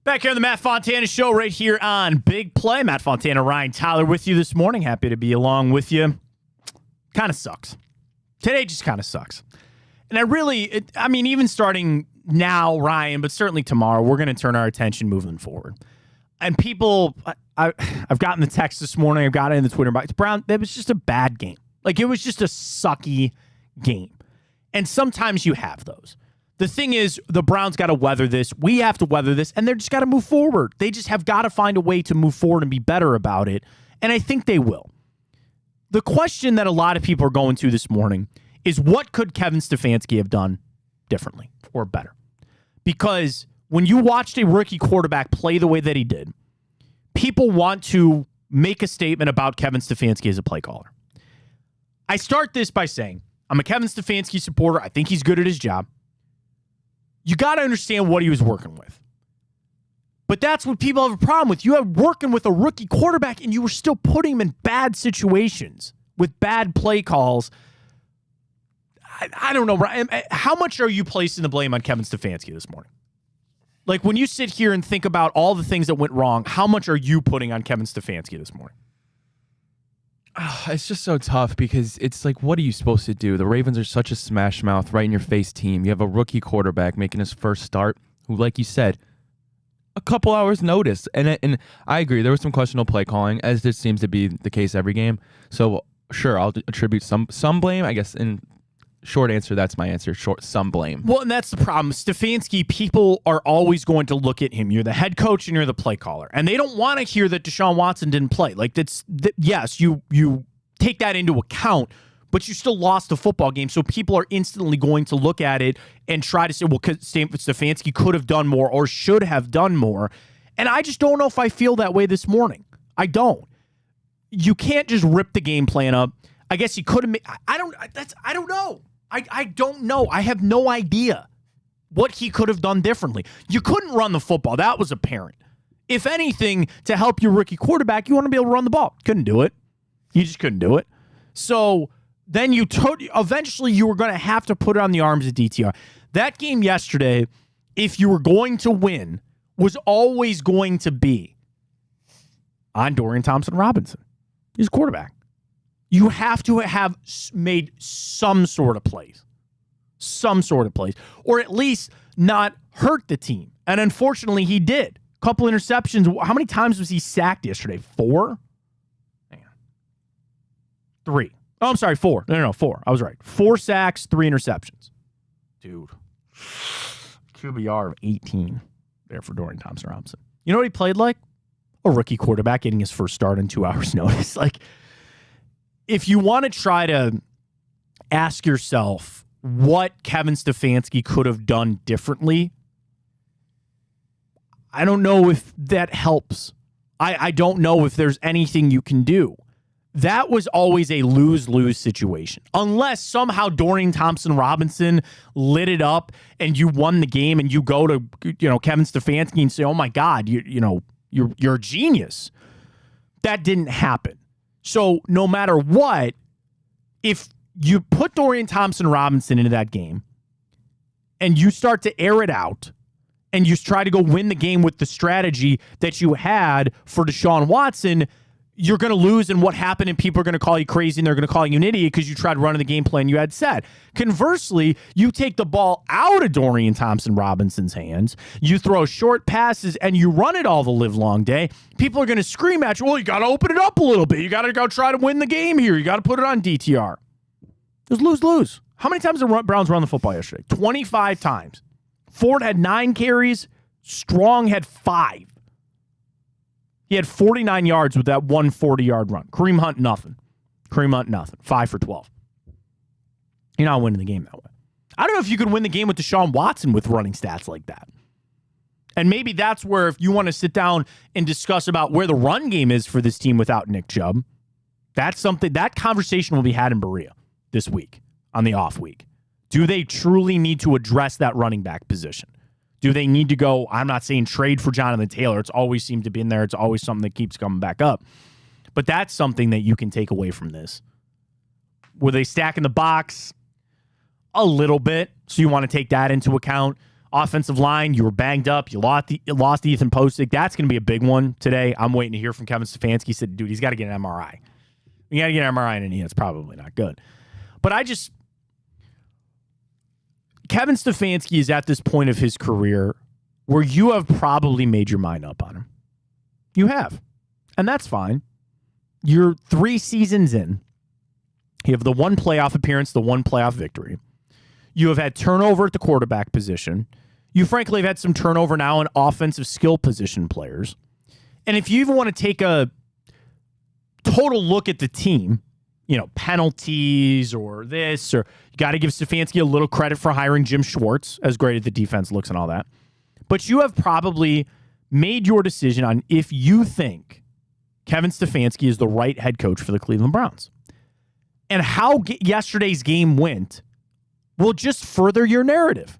Back here on the Matt Fontana Show right here on Big Play. Matt Fontana, Ryan Tyler with you this morning. Happy to be along with you. Kind of sucks. Today just kind of sucks. And even starting now, Ryan, but certainly tomorrow, we're going to turn our attention moving forward. And people, I've gotten the text this morning. I've got it in the Twitter box. Brown, it was just a bad game. Like, it was just a sucky game. And sometimes you have those. The thing is, the Browns got to weather this. We have to weather this, and they're just got to move forward. They just have got to find a way to move forward and be better about it, and I think they will. The question that a lot of people are going to this morning is, what could Kevin Stefanski have done differently or better? Because when you watched a rookie quarterback play the way that he did, people want to make a statement about Kevin Stefanski as a play caller. I start this by saying, I'm a Kevin Stefanski supporter. I think he's good at his job. You got to understand what he was working with. But that's what people have a problem with. You have working with a rookie quarterback, and you were still putting him in bad situations with bad play calls. I don't know, Brian. How much are you placing the blame on Kevin Stefanski this morning? Like, when you sit here and think about all the things that went wrong, how much are you putting on Kevin Stefanski this morning? It's just so tough because it's like, what are you supposed to do? The Ravens are such a smash mouth, right in your face team. You have a rookie quarterback making his first start who, like you said, a couple hours notice. And I agree, there was some questionable play calling, as this seems to be the case every game. So sure, I'll attribute some blame, I guess. In short answer, that's my answer. Some blame. Well, and that's the problem. Stefanski, people are always going to look at him. You're the head coach and you're the play caller. And they don't want to hear that Deshaun Watson didn't play. Like, yes, you take that into account, but you still lost the football game. So people are instantly going to look at it and try to say, well, Stefanski could have done more or should have done more. And I just don't know if I feel that way this morning. I don't. You can't just rip the game plan up. I guess he could have made, I don't know. I don't know. I have no idea what he could have done differently. You couldn't run the football. That was apparent. If anything, to help your rookie quarterback, you want to be able to run the ball. Couldn't do it. You just couldn't do it. So then eventually you were going to have to put it on the arms of DTR. That game yesterday, if you were going to win, was always going to be on Dorian Thompson-Robinson. He's quarterback. You have to have made some sort of plays, or at least not hurt the team. And unfortunately, he did. Couple interceptions. How many times was he sacked yesterday? 4? Hang on. 3. Oh, I'm sorry, 4. No, 4. I was right. 4 sacks, 3 interceptions. Dude. QBR of 18 there for Dorian Thompson-Robinson. You know what he played like? A rookie quarterback getting his first start in 2 hours' notice. Like, if you want to try to ask yourself what Kevin Stefanski could have done differently, I don't know if that helps. I don't know if there's anything you can do. That was always a lose-lose situation. Unless somehow Dorian Thompson-Robinson lit it up and you won the game and you go to Kevin Stefanski and say, oh my God, you're a genius. That didn't happen. So no matter what, if you put Dorian Thompson-Robinson into that game and you start to air it out and you try to go win the game with the strategy that you had for Deshaun Watson, you're going to lose, and what happened, and people are going to call you crazy and they're going to call you an idiot because you tried running the game plan you had set. Conversely, you take the ball out of Dorian Thompson-Robinson's hands, you throw short passes, and you run it all the live long day. People are going to scream at you, well, you got to open it up a little bit. You got to go try to win the game here. You got to put it on DTR. It was lose-lose. How many times did the Browns run the football yesterday? 25 times. Ford had 9 carries. Strong had 5. He had 49 yards with that 140-yard run. Kareem Hunt, nothing. 5 for 12. You're not winning the game that way. I don't know if you could win the game with Deshaun Watson with running stats like that. And maybe that's where, if you want to sit down and discuss about where the run game is for this team without Nick Chubb, that's something, that conversation will be had in Berea this week on the off week. Do they truly need to address that running back position? Do they need to go, I'm not saying trade for Jonathan Taylor. It's always seemed to be in there. It's always something that keeps coming back up. But that's something that you can take away from this. Were they stacking the box? A little bit. So you want to take that into account. Offensive line, you were banged up. You lost Ethan Postic. That's going to be a big one today. I'm waiting to hear from Kevin Stefanski. He said, dude, he's got to get an MRI. You got to get an MRI in a knee. It's probably not good. But Kevin Stefanski is at this point of his career where you have probably made your mind up on him. You have. And that's fine. You're 3 seasons in. You have the 1 playoff appearance, the 1 playoff victory. You have had turnover at the quarterback position. You frankly have had some turnover now in offensive skill position players. And if you even want to take a total look at the team, penalties or this, or you got to give Stefanski a little credit for hiring Jim Schwartz, as great as the defense looks and all that. But you have probably made your decision on if you think Kevin Stefanski is the right head coach for the Cleveland Browns. And how yesterday's game went will just further your narrative.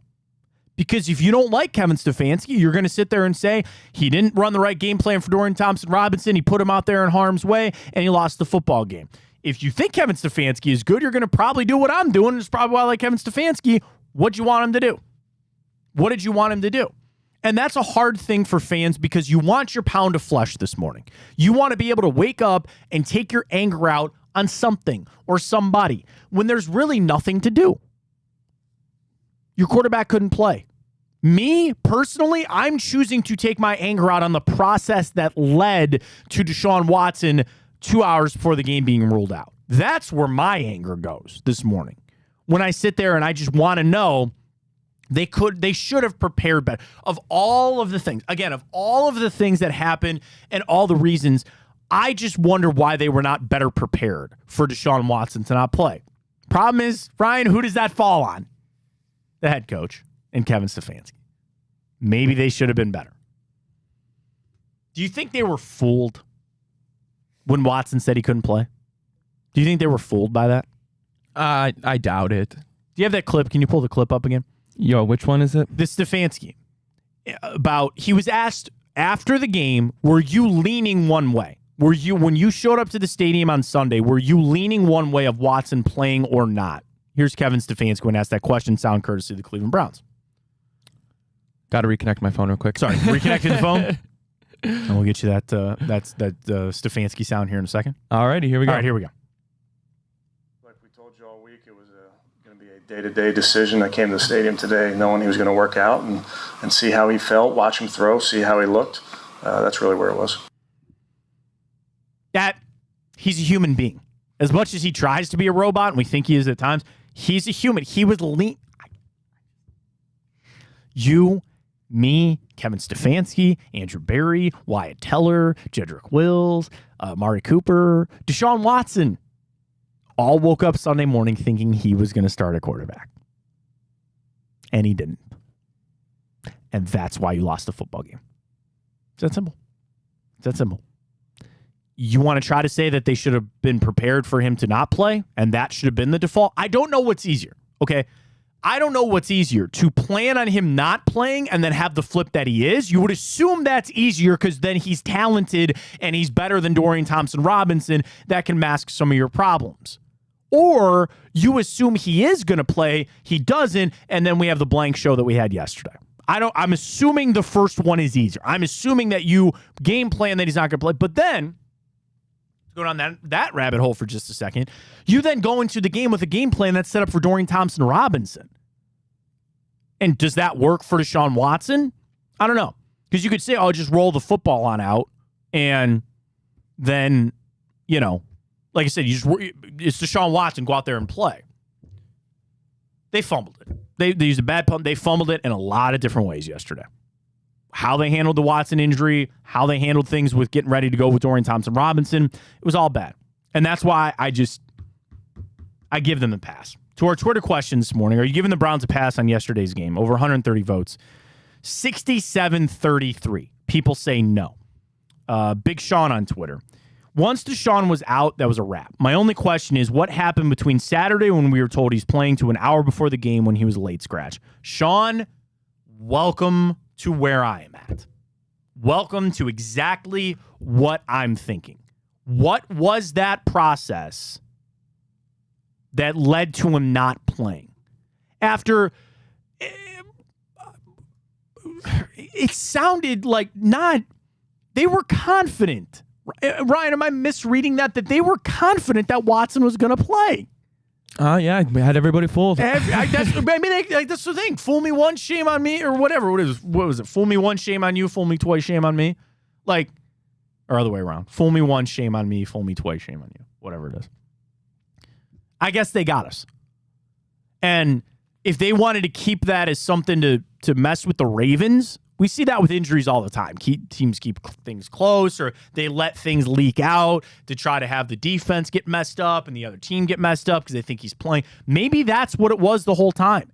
Because if you don't like Kevin Stefanski, you're going to sit there and say, he didn't run the right game plan for Dorian Thompson-Robinson, he put him out there in harm's way, and he lost the football game. If you think Kevin Stefanski is good, you're going to probably do what I'm doing. It's probably why I like Kevin Stefanski. What'd you want him to do? What did you want him to do? And that's a hard thing for fans because you want your pound of flesh this morning. You want to be able to wake up and take your anger out on something or somebody when there's really nothing to do. Your quarterback couldn't play. Me, personally, I'm choosing to take my anger out on the process that led to Deshaun Watson 2 hours before the game being ruled out. That's where my anger goes this morning. When I sit there and I just want to know they should have prepared better. Of all of the things that happened and all the reasons, I just wonder why they were not better prepared for Deshaun Watson to not play. Problem is, Ryan, who does that fall on? The head coach and Kevin Stefanski. Maybe they should have been better. Do you think they were fooled when Watson said he couldn't play? Do you think they were fooled by that? I doubt it. Do you have that clip? Can you pull the clip up again? Yo, which one is it? The Stefanski. He was asked after the game, were you leaning one way? When you showed up to the stadium on Sunday, were you leaning one way of Watson playing or not? Here's Kevin Stefanski when asked that question, sound courtesy of the Cleveland Browns. Got to reconnect my phone real quick. Sorry, reconnecting the phone. And we'll get you that Stefanski sound here in a second. All righty, here we go. All right, here we go. Like we told you all week, it was going to be a day-to-day decision. I came to the stadium today knowing he was going to work out and see how he felt, watch him throw, see how he looked. That's really where it was. He's a human being. As much as he tries to be a robot, and we think he is at times, he's a human. He was lean. You, me, Kevin Stefanski, Andrew Berry, Wyatt Teller, Jedrick Wills, Amari Cooper, Deshaun Watson all woke up Sunday morning thinking he was going to start a quarterback. And he didn't. And that's why you lost the football game. It's that simple. It's that simple. You want to try to say that they should have been prepared for him to not play, and that should have been the default? I don't know what's easier, okay? I don't know what's easier, to plan on him not playing and then have the flip that he is. You would assume that's easier because then he's talented and he's better than Dorian Thompson-Robinson. That can mask some of your problems. Or you assume he is going to play, he doesn't, and then we have the blank show that we had yesterday. I'm assuming the first one is easier. I'm assuming that you game plan that he's not going to play, but then going on that rabbit hole for just a second, you then go into the game with a game plan that's set up for Dorian Thompson-Robinson. And does that work for Deshaun Watson? I don't know. Because you could say, oh, just roll the football on out, and then, like I said, it's Deshaun Watson, go out there and play. They fumbled it. They used a bad pump. They fumbled it in a lot of different ways yesterday. How they handled the Watson injury, how they handled things with getting ready to go with Dorian Thompson-Robinson, it was all bad. And that's why I give them a pass. To our Twitter question this morning, are you giving the Browns a pass on yesterday's game? Over 130 votes. 67-33. People say no. Big Sean on Twitter. Once Deshaun was out, that was a wrap. My only question is, what happened between Saturday when we were told he's playing to an hour before the game when he was a late scratch? Sean, welcome to where I am at. Welcome to exactly what I'm thinking. What was that process that led to him not playing? After it sounded like they were confident. Ryan, am I misreading that they were confident that Watson was going to play? Yeah, we had everybody fooled. That's the thing. Fool me once, shame on me, or whatever. What was it? Fool me once, shame on you. Fool me twice, shame on me. Or other way around. Fool me once, shame on me. Fool me twice, shame on you. Whatever it is. I guess they got us. And if they wanted to keep that as something to mess with the Ravens, we see that with injuries all the time. Teams keep things close, or they let things leak out to try to have the defense get messed up and the other team get messed up because they think he's playing. Maybe that's what it was the whole time.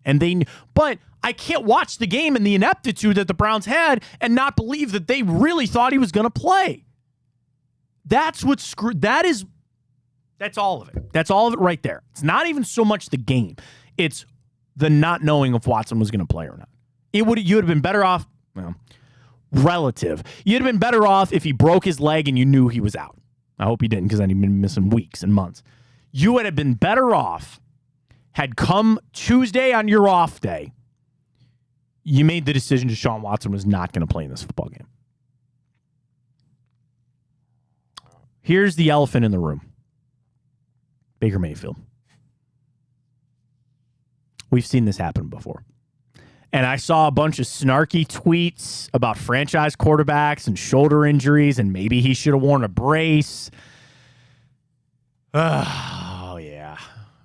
But I can't watch the game and the ineptitude that the Browns had and not believe that they really thought he was going to play. That's what that's all of it. That's all of it right there. It's not even so much the game. It's the not knowing if Watson was going to play or not. You would have been better off, relative. You'd have been better off if he broke his leg and you knew he was out. I hope he didn't, because then he'd been missing weeks and months. You would have been better off had come Tuesday on your off day, you made the decision Deshaun Watson was not going to play in this football game. Here's the elephant in the room. Baker Mayfield. We've seen this happen before. And I saw a bunch of snarky tweets about franchise quarterbacks and shoulder injuries, and maybe he should have worn a brace. Oh, yeah.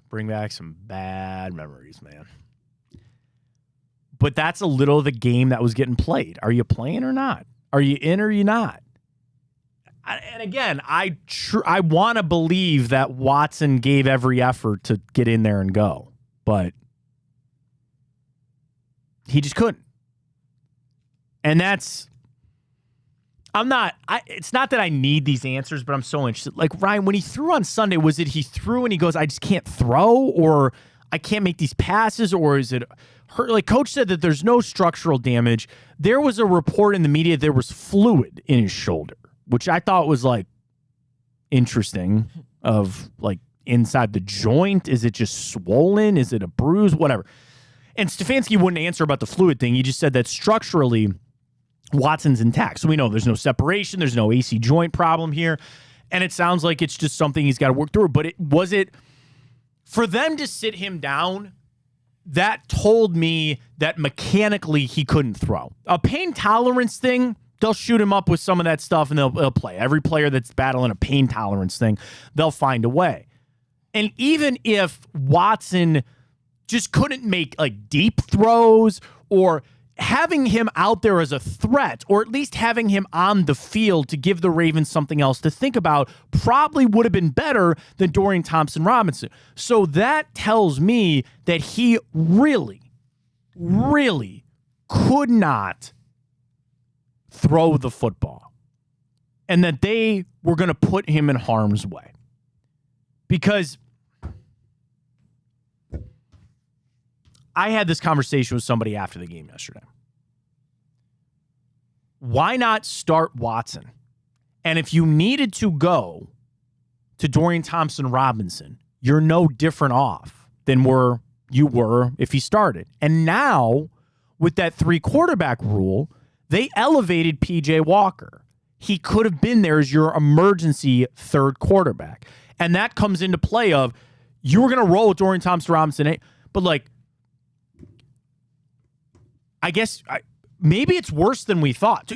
Bring back some bad memories, man. But that's a little of the game that was getting played. Are you playing or not? Are you in or are you not? And again, I want to believe that Watson gave every effort to get in there and go, but he just couldn't. And it's not that I need these answers, but I'm so interested. Like, Ryan, when he threw on Sunday, was it he threw and he goes, I just can't throw, or I can't make these passes, or is it hurt? Like, Coach said that there's no structural damage. There was a report in the media there was fluid in his shoulder, which I thought was interesting, of inside the joint. Is it just swollen? Is it a bruise? Whatever. And Stefanski wouldn't answer about the fluid thing. He just said that structurally Watson's intact. So we know there's no separation. There's no AC joint problem here. And it sounds like it's just something he's got to work through. But was it for them to sit him down? That told me that mechanically he couldn't throw. A pain tolerance thing, they'll shoot him up with some of that stuff and they'll play. Every player that's battling a pain tolerance thing, they'll find a way. And even if Watson just couldn't make deep throws, or having him out there as a threat, or at least having him on the field to give the Ravens something else to think about, probably would have been better than Dorian Thompson-Robinson. So that tells me that he really, really could not throw the football, and that they were going to put him in harm's way. Because I had this conversation with somebody after the game yesterday. Why not start Watson? And if you needed to go to Dorian Thompson-Robinson, you're no different off than you were if he started. And now, with that 3-quarterback rule, they elevated P.J. Walker. He could have been there as your emergency third quarterback. And that comes into play of, you were going to roll with Dorian Thompson-Robinson, but I guess maybe it's worse than we thought.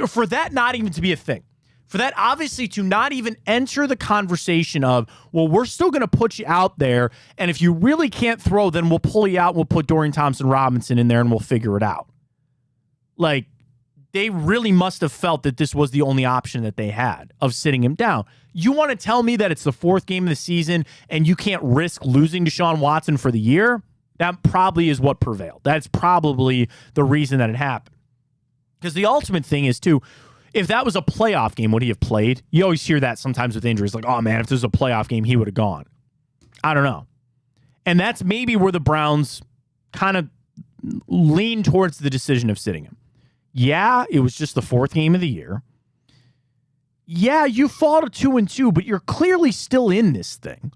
For that not even to be a thing. For that obviously to not even enter the conversation of, well, we're still going to put you out there, and if you really can't throw, then we'll pull you out, we'll put Dorian Thompson-Robinson in there, and we'll figure it out. They really must have felt that this was the only option that they had of sitting him down. You want to tell me that it's the 4th game of the season and you can't risk losing Deshaun Watson for the year? That probably is what prevailed. That's probably the reason that it happened. Because the ultimate thing is, too, if that was a playoff game, would he have played? You always hear that sometimes with injuries. Oh, man, if this was a playoff game, he would have gone. I don't know. And that's maybe where the Browns kind of lean towards the decision of sitting him. Yeah, it was just the 4th game of the year. Yeah, you fall to 2-2, but you're clearly still in this thing.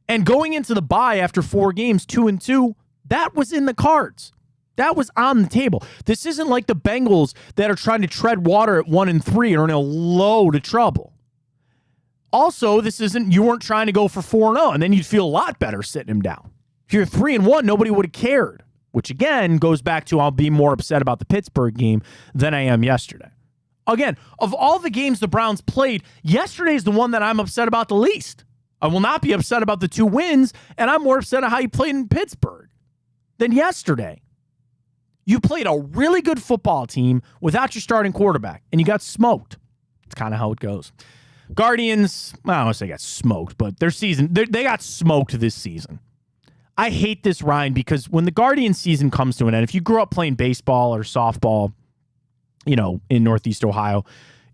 And going into the bye after 4 games, 2-2, that was in the cards. That was on the table. This isn't like the Bengals that are trying to tread water at 1-3 and are in a load of trouble. Also, you weren't trying to go for 4-0, and then you'd feel a lot better sitting him down. If you're 3-1, nobody would have cared, which again goes back to I'll be more upset about the Pittsburgh game than I am yesterday. Again, of all the games the Browns played, yesterday is the one that I'm upset about the least. I will not be upset about the 2 wins, and I'm more upset at how you played in Pittsburgh than yesterday. You played a really good football team without your starting quarterback, and you got smoked. It's kind of how it goes. Guardians, I don't want to say got smoked, but they got smoked this season. I hate this, Ryan, because when the Guardians season comes to an end, if you grew up playing baseball or softball, in Northeast Ohio,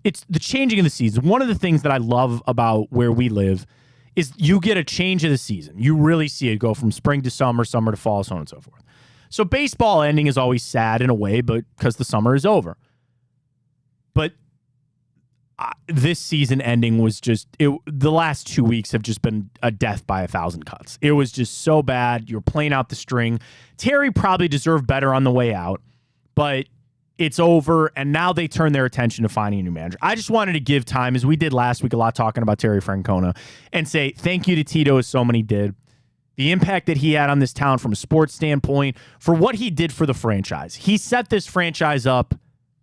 it's the changing of the season. One of the things that I love about where we live is you get a change of the season. You really see it go from spring to summer, summer to fall, so on and so forth. So baseball ending is always sad in a way, but because the summer is over. But this season ending was the last 2 weeks have just been a death by 1,000 cuts. It was just so bad. You're playing out the string. Terry probably deserved better on the way out, but it's over, and now they turn their attention to finding a new manager. I just wanted to give time, as we did last week, a lot talking about Terry Francona, and say thank you to Tito, as so many did. The impact that he had on this town from a sports standpoint, for what he did for the franchise. He set this franchise up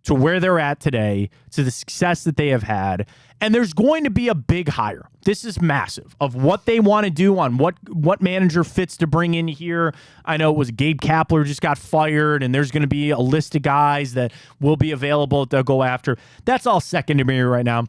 to where they're at today, to the success that they have had. And there's going to be a big hire. This is massive of what they want to do on what manager fits to bring in here. I know it was Gabe Kapler just got fired, and there's going to be a list of guys that will be available that they'll go after. That's all secondary right now.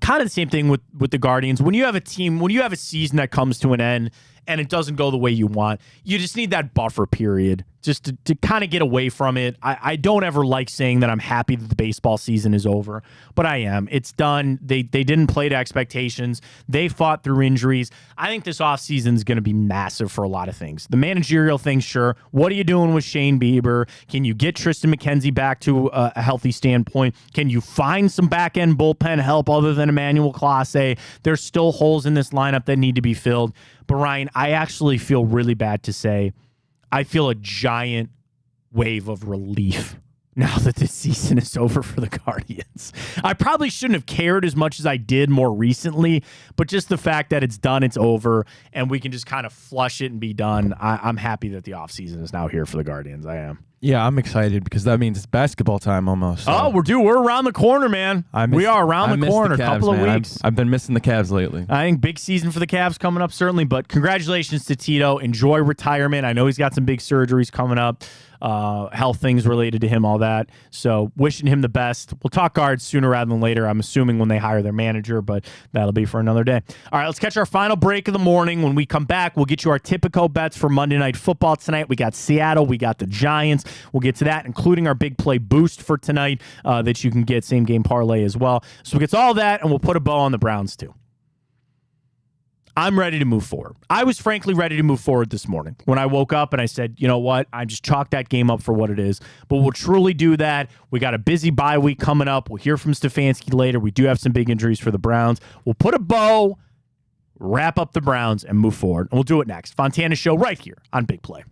Kind of the same thing with the Guardians. When you have a team, when you have a season that comes to an end and it doesn't go the way you want, you just need that buffer period just to kind of get away from it. I don't ever like saying that I'm happy that the baseball season is over, but I am. It's done. They didn't play to expectations. They fought through injuries. I think this offseason is going to be massive for a lot of things. The managerial thing, sure. What are you doing with Shane Bieber? Can you get Tristan McKenzie back to a healthy standpoint? Can you find some back-end bullpen help other than Emmanuel Clase? There's still holes in this lineup that need to be filled. But Ryan, I actually feel really bad to say I feel a giant wave of relief now that this season is over for the Guardians. I probably shouldn't have cared as much as I did more recently, but just the fact that it's done, it's over, and we can just kind of flush it and be done. I'm happy that the offseason is now here for the Guardians. I am. Yeah, I'm excited because that means it's basketball time almost. So. Oh, we're around the corner, man. We are around the corner. A couple of weeks. I've been missing the Cavs lately. I think big season for the Cavs coming up, certainly. But congratulations to Tito. Enjoy retirement. I know he's got some big surgeries coming up, health things related to him, all that. So wishing him the best. We'll talk Guards sooner rather than later, I'm assuming, when they hire their manager, but that'll be for another day. All right, let's catch our final break of the morning. When we come back, we'll get you our typical bets for Monday Night Football tonight. We got Seattle. We got the Giants. We'll get to that, including our big play boost for tonight that you can get same game parlay as well. So we'll get to all that, and we'll put a bow on the Browns too. I'm ready to move forward. I was frankly ready to move forward this morning when I woke up and I said, you know what? I just chalked that game up for what it is. But we'll truly do that. We got a busy bye week coming up. We'll hear from Stefanski later. We do have some big injuries for the Browns. We'll put a bow, wrap up the Browns, and move forward. And we'll do it next. Fontana Show right here on Big Play.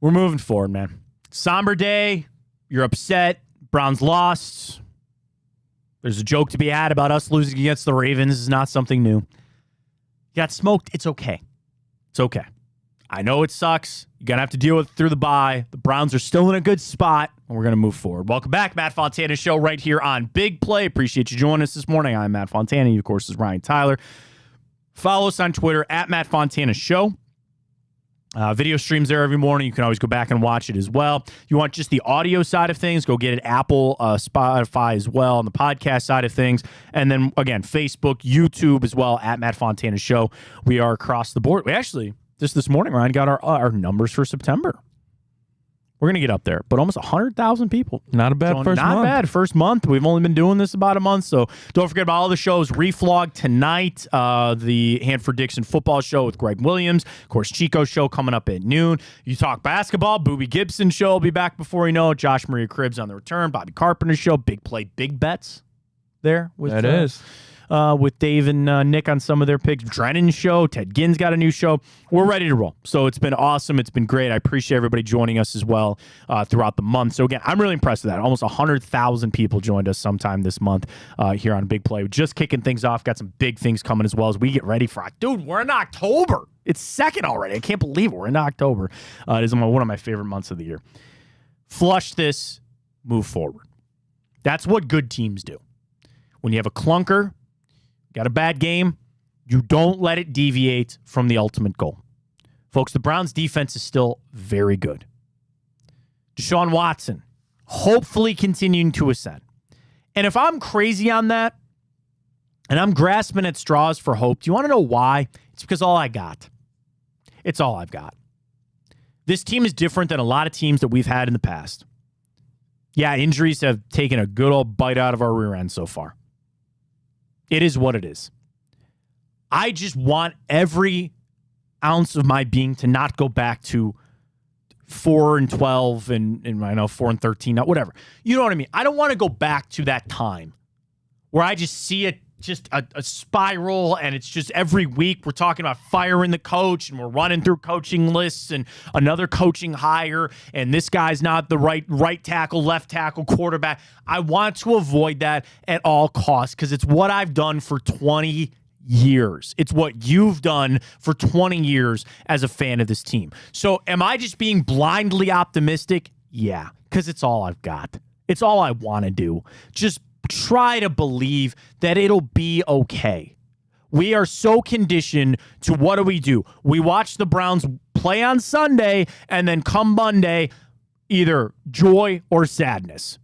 We're moving forward, man. Somber day. You're upset. Browns lost. There's a joke to be had about us losing against the Ravens. This is not something new. You got smoked. It's okay. It's okay. I know it sucks. You're going to have to deal with it through the bye. The Browns are still in a good spot, and we're going to move forward. Welcome back, Matt Fontana Show right here on Big Play. Appreciate you joining us this morning. I'm Matt Fontana. He, of course, is Ryan Tyler. Follow us on Twitter at Matt Fontana Show. Video streams there every morning. You can always go back and watch it as well. You want just the audio side of things, go get it Apple, Spotify as well on the podcast side of things. And then, again, Facebook, YouTube as well at Matt Fontana Show. We are across the board. We actually, just this morning, Ryan, got our numbers for September. We're going to get up there, but almost 100,000 people. Not a bad first month. Not bad first month. We've only been doing this about a month, so don't forget about all the shows. Reflog tonight, the Hanford-Dixon football show with Greg Williams. Of course, Chico's show coming up at noon. You talk basketball, Booby Gibson show will be back before you know it. Josh Maria Cribbs on the return. Bobby Carpenter's show. Big Play, Big Bets there. With Dave and Nick on some of their picks. Drennan's show. Ted Ginn's got a new show. We're ready to roll. So it's been awesome. It's been great. I appreciate everybody joining us as well throughout the month. So again, I'm really impressed with that. Almost 100,000 people joined us sometime this month here on Big Play. Just kicking things off. Got some big things coming as well as we get ready for Dude, we're in October. It's second already. I can't believe it. We're in October. It is one of my favorite months of the year. Flush this, move forward. That's what good teams do. When you have a clunker, got a bad game, you don't let it deviate from the ultimate goal. Folks, the Browns' defense is still very good. Deshaun Watson, hopefully continuing to ascend. And if I'm crazy on that, and I'm grasping at straws for hope, do you want to know why? It's because all I got. It's all I've got. This team is different than a lot of teams that we've had in the past. Yeah, injuries have taken a good old bite out of our rear end so far. It is what it is. I just want every ounce of my being to not go back to 4-12 and I know 4-13, whatever. You know what I mean? I don't want to go back to that time where I just see it just a spiral, and it's just every week we're talking about firing the coach and we're running through coaching lists and another coaching hire, and this guy's not the right tackle, left tackle, quarterback. I want to avoid that at all costs because it's what I've done for 20 years. It's what you've done for 20 years as a fan of this team. So am I just being blindly optimistic? Yeah, because it's all I've got. It's all I want to do. Just try to believe that it'll be okay. We are so conditioned to what do? We watch the Browns play on Sunday, and then come Monday, either joy or sadness.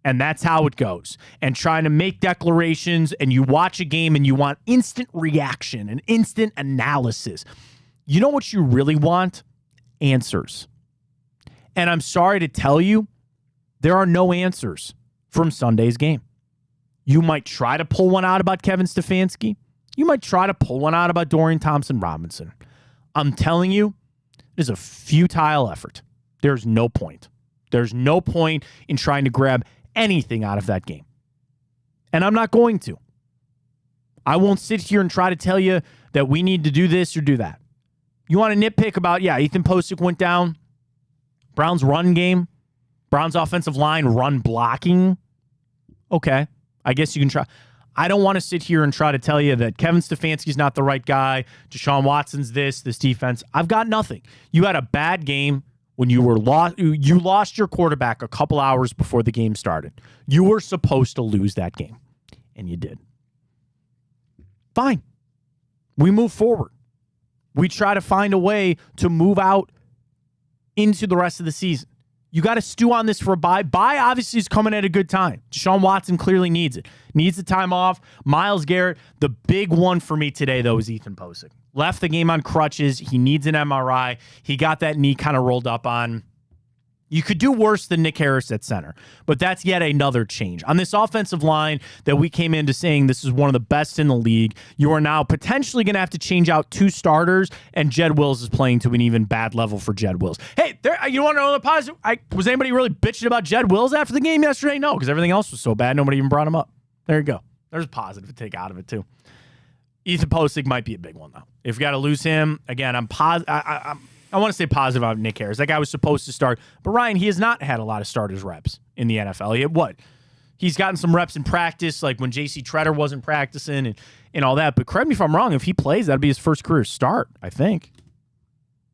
And that's how it goes. And trying to make declarations, and you watch a game and you want instant reaction and instant analysis. You know what you really want? Answers. And I'm sorry to tell you, there are no answers from Sunday's game. You might try to pull one out about Kevin Stefanski. You might try to pull one out about Dorian Thompson-Robinson. I'm telling you, it is a futile effort. There's no point. There's no point in trying to grab anything out of that game. And I'm not going to. I won't sit here and try to tell you that we need to do this or do that. You want to nitpick about, Ethan Posick went down. Browns run game. Browns offensive line run blocking. Okay. I guess you can try. I don't want to sit here and try to tell you that Kevin Stefanski's not the right guy. Deshaun Watson's this defense. I've got nothing. You had a bad game when you lost your quarterback a couple hours before the game started. You were supposed to lose that game, and you did. Fine. We move forward. We try to find a way to move out into the rest of the season. You got to stew on this for a bye. Bye obviously is coming at a good time. Deshaun Watson clearly needs it. Needs the time off. Myles Garrett, the big one for me today, though, is Ethan Posick. Left the game on crutches. He needs an MRI. He got that knee kind of rolled up on. You could do worse than Nick Harris at center, but that's yet another change. On this offensive line that we came into saying this is one of the best in the league, you are now potentially going to have to change out 2 starters, and Jed Wills is playing to an even bad level for Jed Wills. Hey, you want to know the positive? Was anybody really bitching about Jed Wills after the game yesterday? No, because everything else was so bad, nobody even brought him up. There you go. There's a positive to take out of it, too. Ethan Posick might be a big one, though. If you got to lose him, again, I want to stay positive on Nick Harris. That guy was supposed to start. But Ryan, he has not had a lot of starters reps in the NFL. He's gotten some reps in practice, like when J.C. Treader wasn't practicing and all that. But correct me if I'm wrong. If he plays, that'd be his first career start, I think.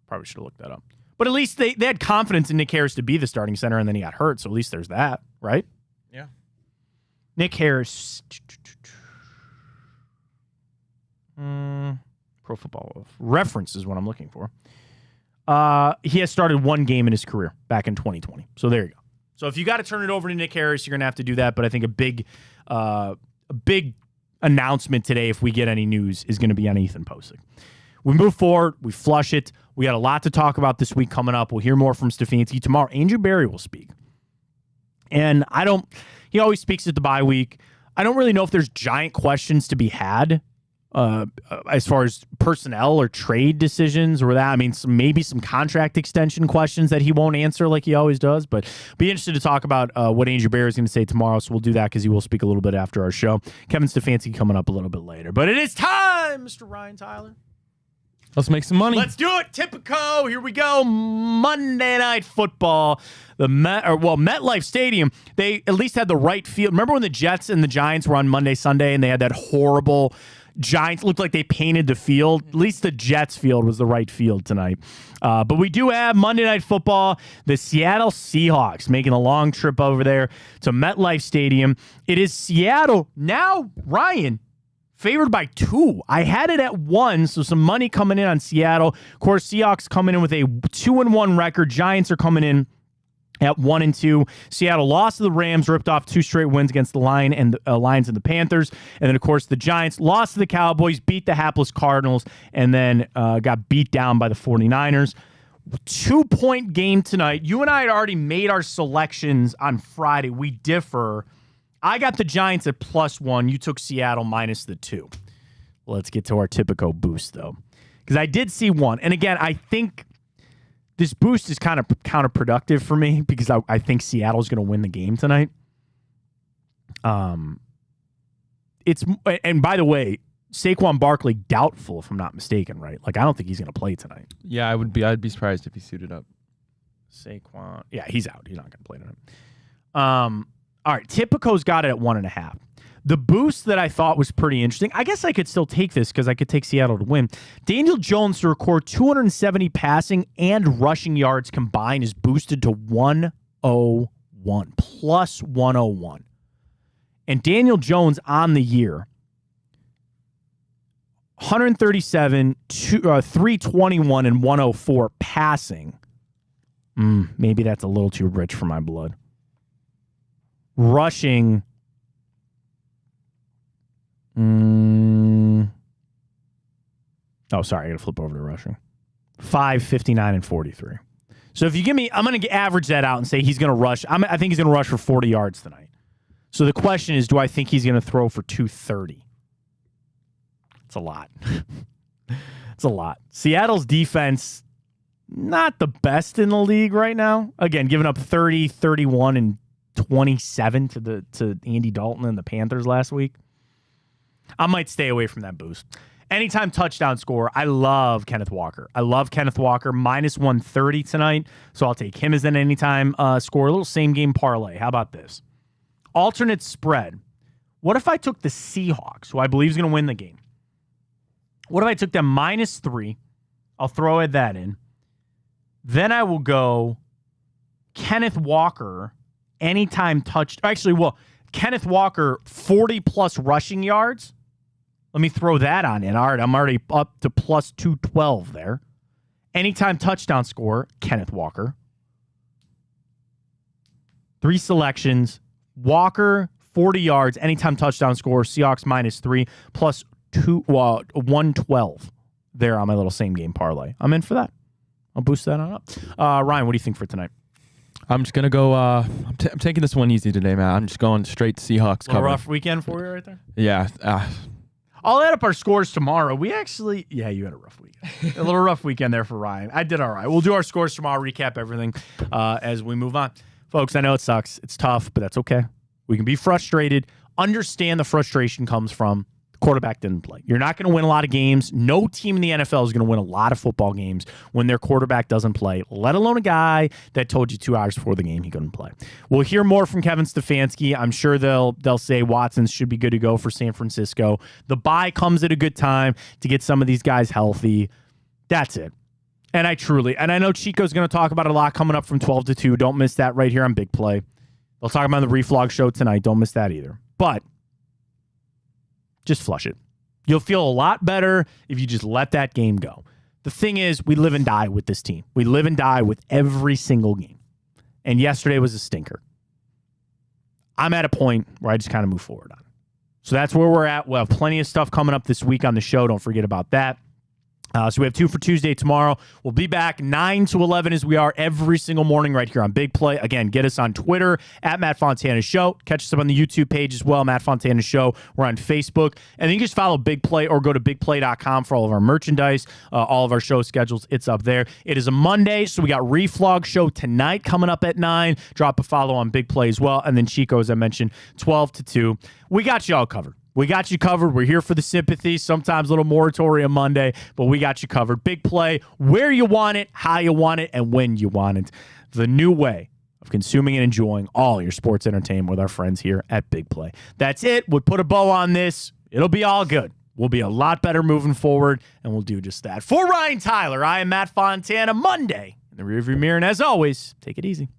Probably should have looked that up. But at least they had confidence in Nick Harris to be the starting center, and then he got hurt. So at least there's that, right? Yeah. Nick Harris. Pro Football Reference is what I'm looking for. He has started one game in his career back in 2020. So there you go. So if you got to turn it over to Nick Harris, you're going to have to do that. But I think a big announcement today, if we get any news, is going to be on Ethan Posick. We move forward. We flush it. We got a lot to talk about this week coming up. We'll hear more from Stefanski tomorrow. Andrew Berry will speak. And he always speaks at the bye week. I don't really know if there's giant questions to be had as far as personnel or trade decisions or that. I mean, maybe some contract extension questions that he won't answer like he always does, but be interested to talk about what Andrew Berry is going to say tomorrow. So we'll do that because he will speak a little bit after our show. Kevin Stefanski coming up a little bit later, but it is time, Mr. Ryan Tyler. Let's make some money. Let's do it. Tipico. Here we go. Monday Night Football. MetLife Stadium, they at least had the right field. Remember when the Jets and the Giants were on Monday, Sunday, and they had that horrible Giants looked like they painted the field. At least the Jets field was the right field tonight. But we do have Monday Night Football. The Seattle Seahawks making a long trip over there to MetLife Stadium. It is Seattle. Now, Ryan, favored by 2. I had it at 1, so some money coming in on Seattle. Of course, Seahawks coming in with a 2-1 record. Giants are coming in at 1-2. Seattle lost to the Rams, ripped off 2 straight wins against the Lions and the Panthers. And then, of course, the Giants lost to the Cowboys, beat the hapless Cardinals, and then got beat down by the 49ers. 2-point game tonight. You and I had already made our selections on Friday. We differ. I got the Giants at +1. You took Seattle minus the 2. Let's get to our Tipico boost, though. Because I did see one. And again, I think this boost is kind of counterproductive for me because I think Seattle's going to win the game tonight. And by the way, Saquon Barkley doubtful, if I'm not mistaken, right? Like I don't think he's going to play tonight. Yeah, I'd be surprised if he suited up. Saquon, yeah, he's out. He's not going to play tonight. All right, Tipico's got it at 1.5. The boost that I thought was pretty interesting, I guess I could still take this because I could take Seattle to win. Daniel Jones to record 270 passing and rushing yards combined is boosted to 101, plus 101. And Daniel Jones on the year, 137, 321, and 104 passing. Maybe that's a little too rich for my blood. Rushing. Oh, sorry. I got to flip over to rushing. 5, 59, and 43. So if you give me, I'm going to average that out and say he's going to rush. I think he's going to rush for 40 yards tonight. So the question is, do I think he's going to throw for 230? It's a lot. It's a lot. Seattle's defense, not the best in the league right now. Again, giving up 30, 31, and 27 to Andy Dalton and the Panthers last week. I might stay away from that boost. Anytime touchdown score, I love Kenneth Walker. I love Kenneth Walker, minus 130 tonight, so I'll take him as an anytime score. A little same-game parlay. How about this? Alternate spread. What if I took the Seahawks, who I believe is going to win the game? What if I took them minus 3? I'll throw that in. Then I will go Kenneth Walker anytime Kenneth Walker 40-plus rushing yards. Let me throw that on in. All right, I'm already up to plus 212 there. Anytime touchdown score, Kenneth Walker. 3 selections. Walker, 40 yards, anytime touchdown score, Seahawks minus 3, plus 112 there on my little same game parlay. I'm in for that. I'll boost that on up. Ryan, what do you think for tonight? I'm just going to go, I'm taking this one easy today, man. I'm just going straight Seahawks cover. A rough weekend for you right there? Yeah. I'll add up our scores tomorrow. You had a rough weekend. A little rough weekend there for Ryan. I did all right. We'll do our scores tomorrow, recap everything as we move on. Folks, I know it sucks. It's tough, but that's okay. We can be frustrated. Understand the frustration comes from Quarterback didn't play. You're not going to win a lot of games. No team in the NFL is going to win a lot of football games when their quarterback doesn't play, let alone a guy that told you 2 hours before the game he couldn't play. We'll hear more from Kevin Stefanski. I'm sure they'll say Watson should be good to go for San Francisco. The bye comes at a good time to get some of these guys healthy. That's it. And I know Chico's going to talk about it a lot coming up from 12 to 2. Don't miss that right here on Big Play. They'll talk about the Reflog show tonight. Don't miss that either. But just flush it. You'll feel a lot better if you just let that game go. The thing is, we live and die with this team. We live and die with every single game. And yesterday was a stinker. I'm at a point where I just kind of move forward on it. So that's where we're at. We'll have plenty of stuff coming up this week on the show. Don't forget about that. So we have 2 for Tuesday tomorrow. We'll be back 9 to 11 as we are every single morning right here on Big Play. Again, get us on Twitter at Matt Fontana Show. Catch us up on the YouTube page as well, Matt Fontana Show. We're on Facebook. And then you can just follow Big Play or go to bigplay.com for all of our merchandise, all of our show schedules. It's up there. It is a Monday, so we got Reflog show tonight coming up at 9. Drop a follow on Big Play as well. And then Chico, as I mentioned, 12 to 2. We got you all covered. We got you covered. We're here for the sympathy. Sometimes a little moratorium Monday, but we got you covered. Big Play, where you want it, how you want it, and when you want it. The new way of consuming and enjoying all your sports entertainment with our friends here at Big Play. That's it. We'll put a bow on this. It'll be all good. We'll be a lot better moving forward, and we'll do just that. For Ryan Tyler, I am Matt Fontana. Monday in the rearview mirror, and as always, take it easy.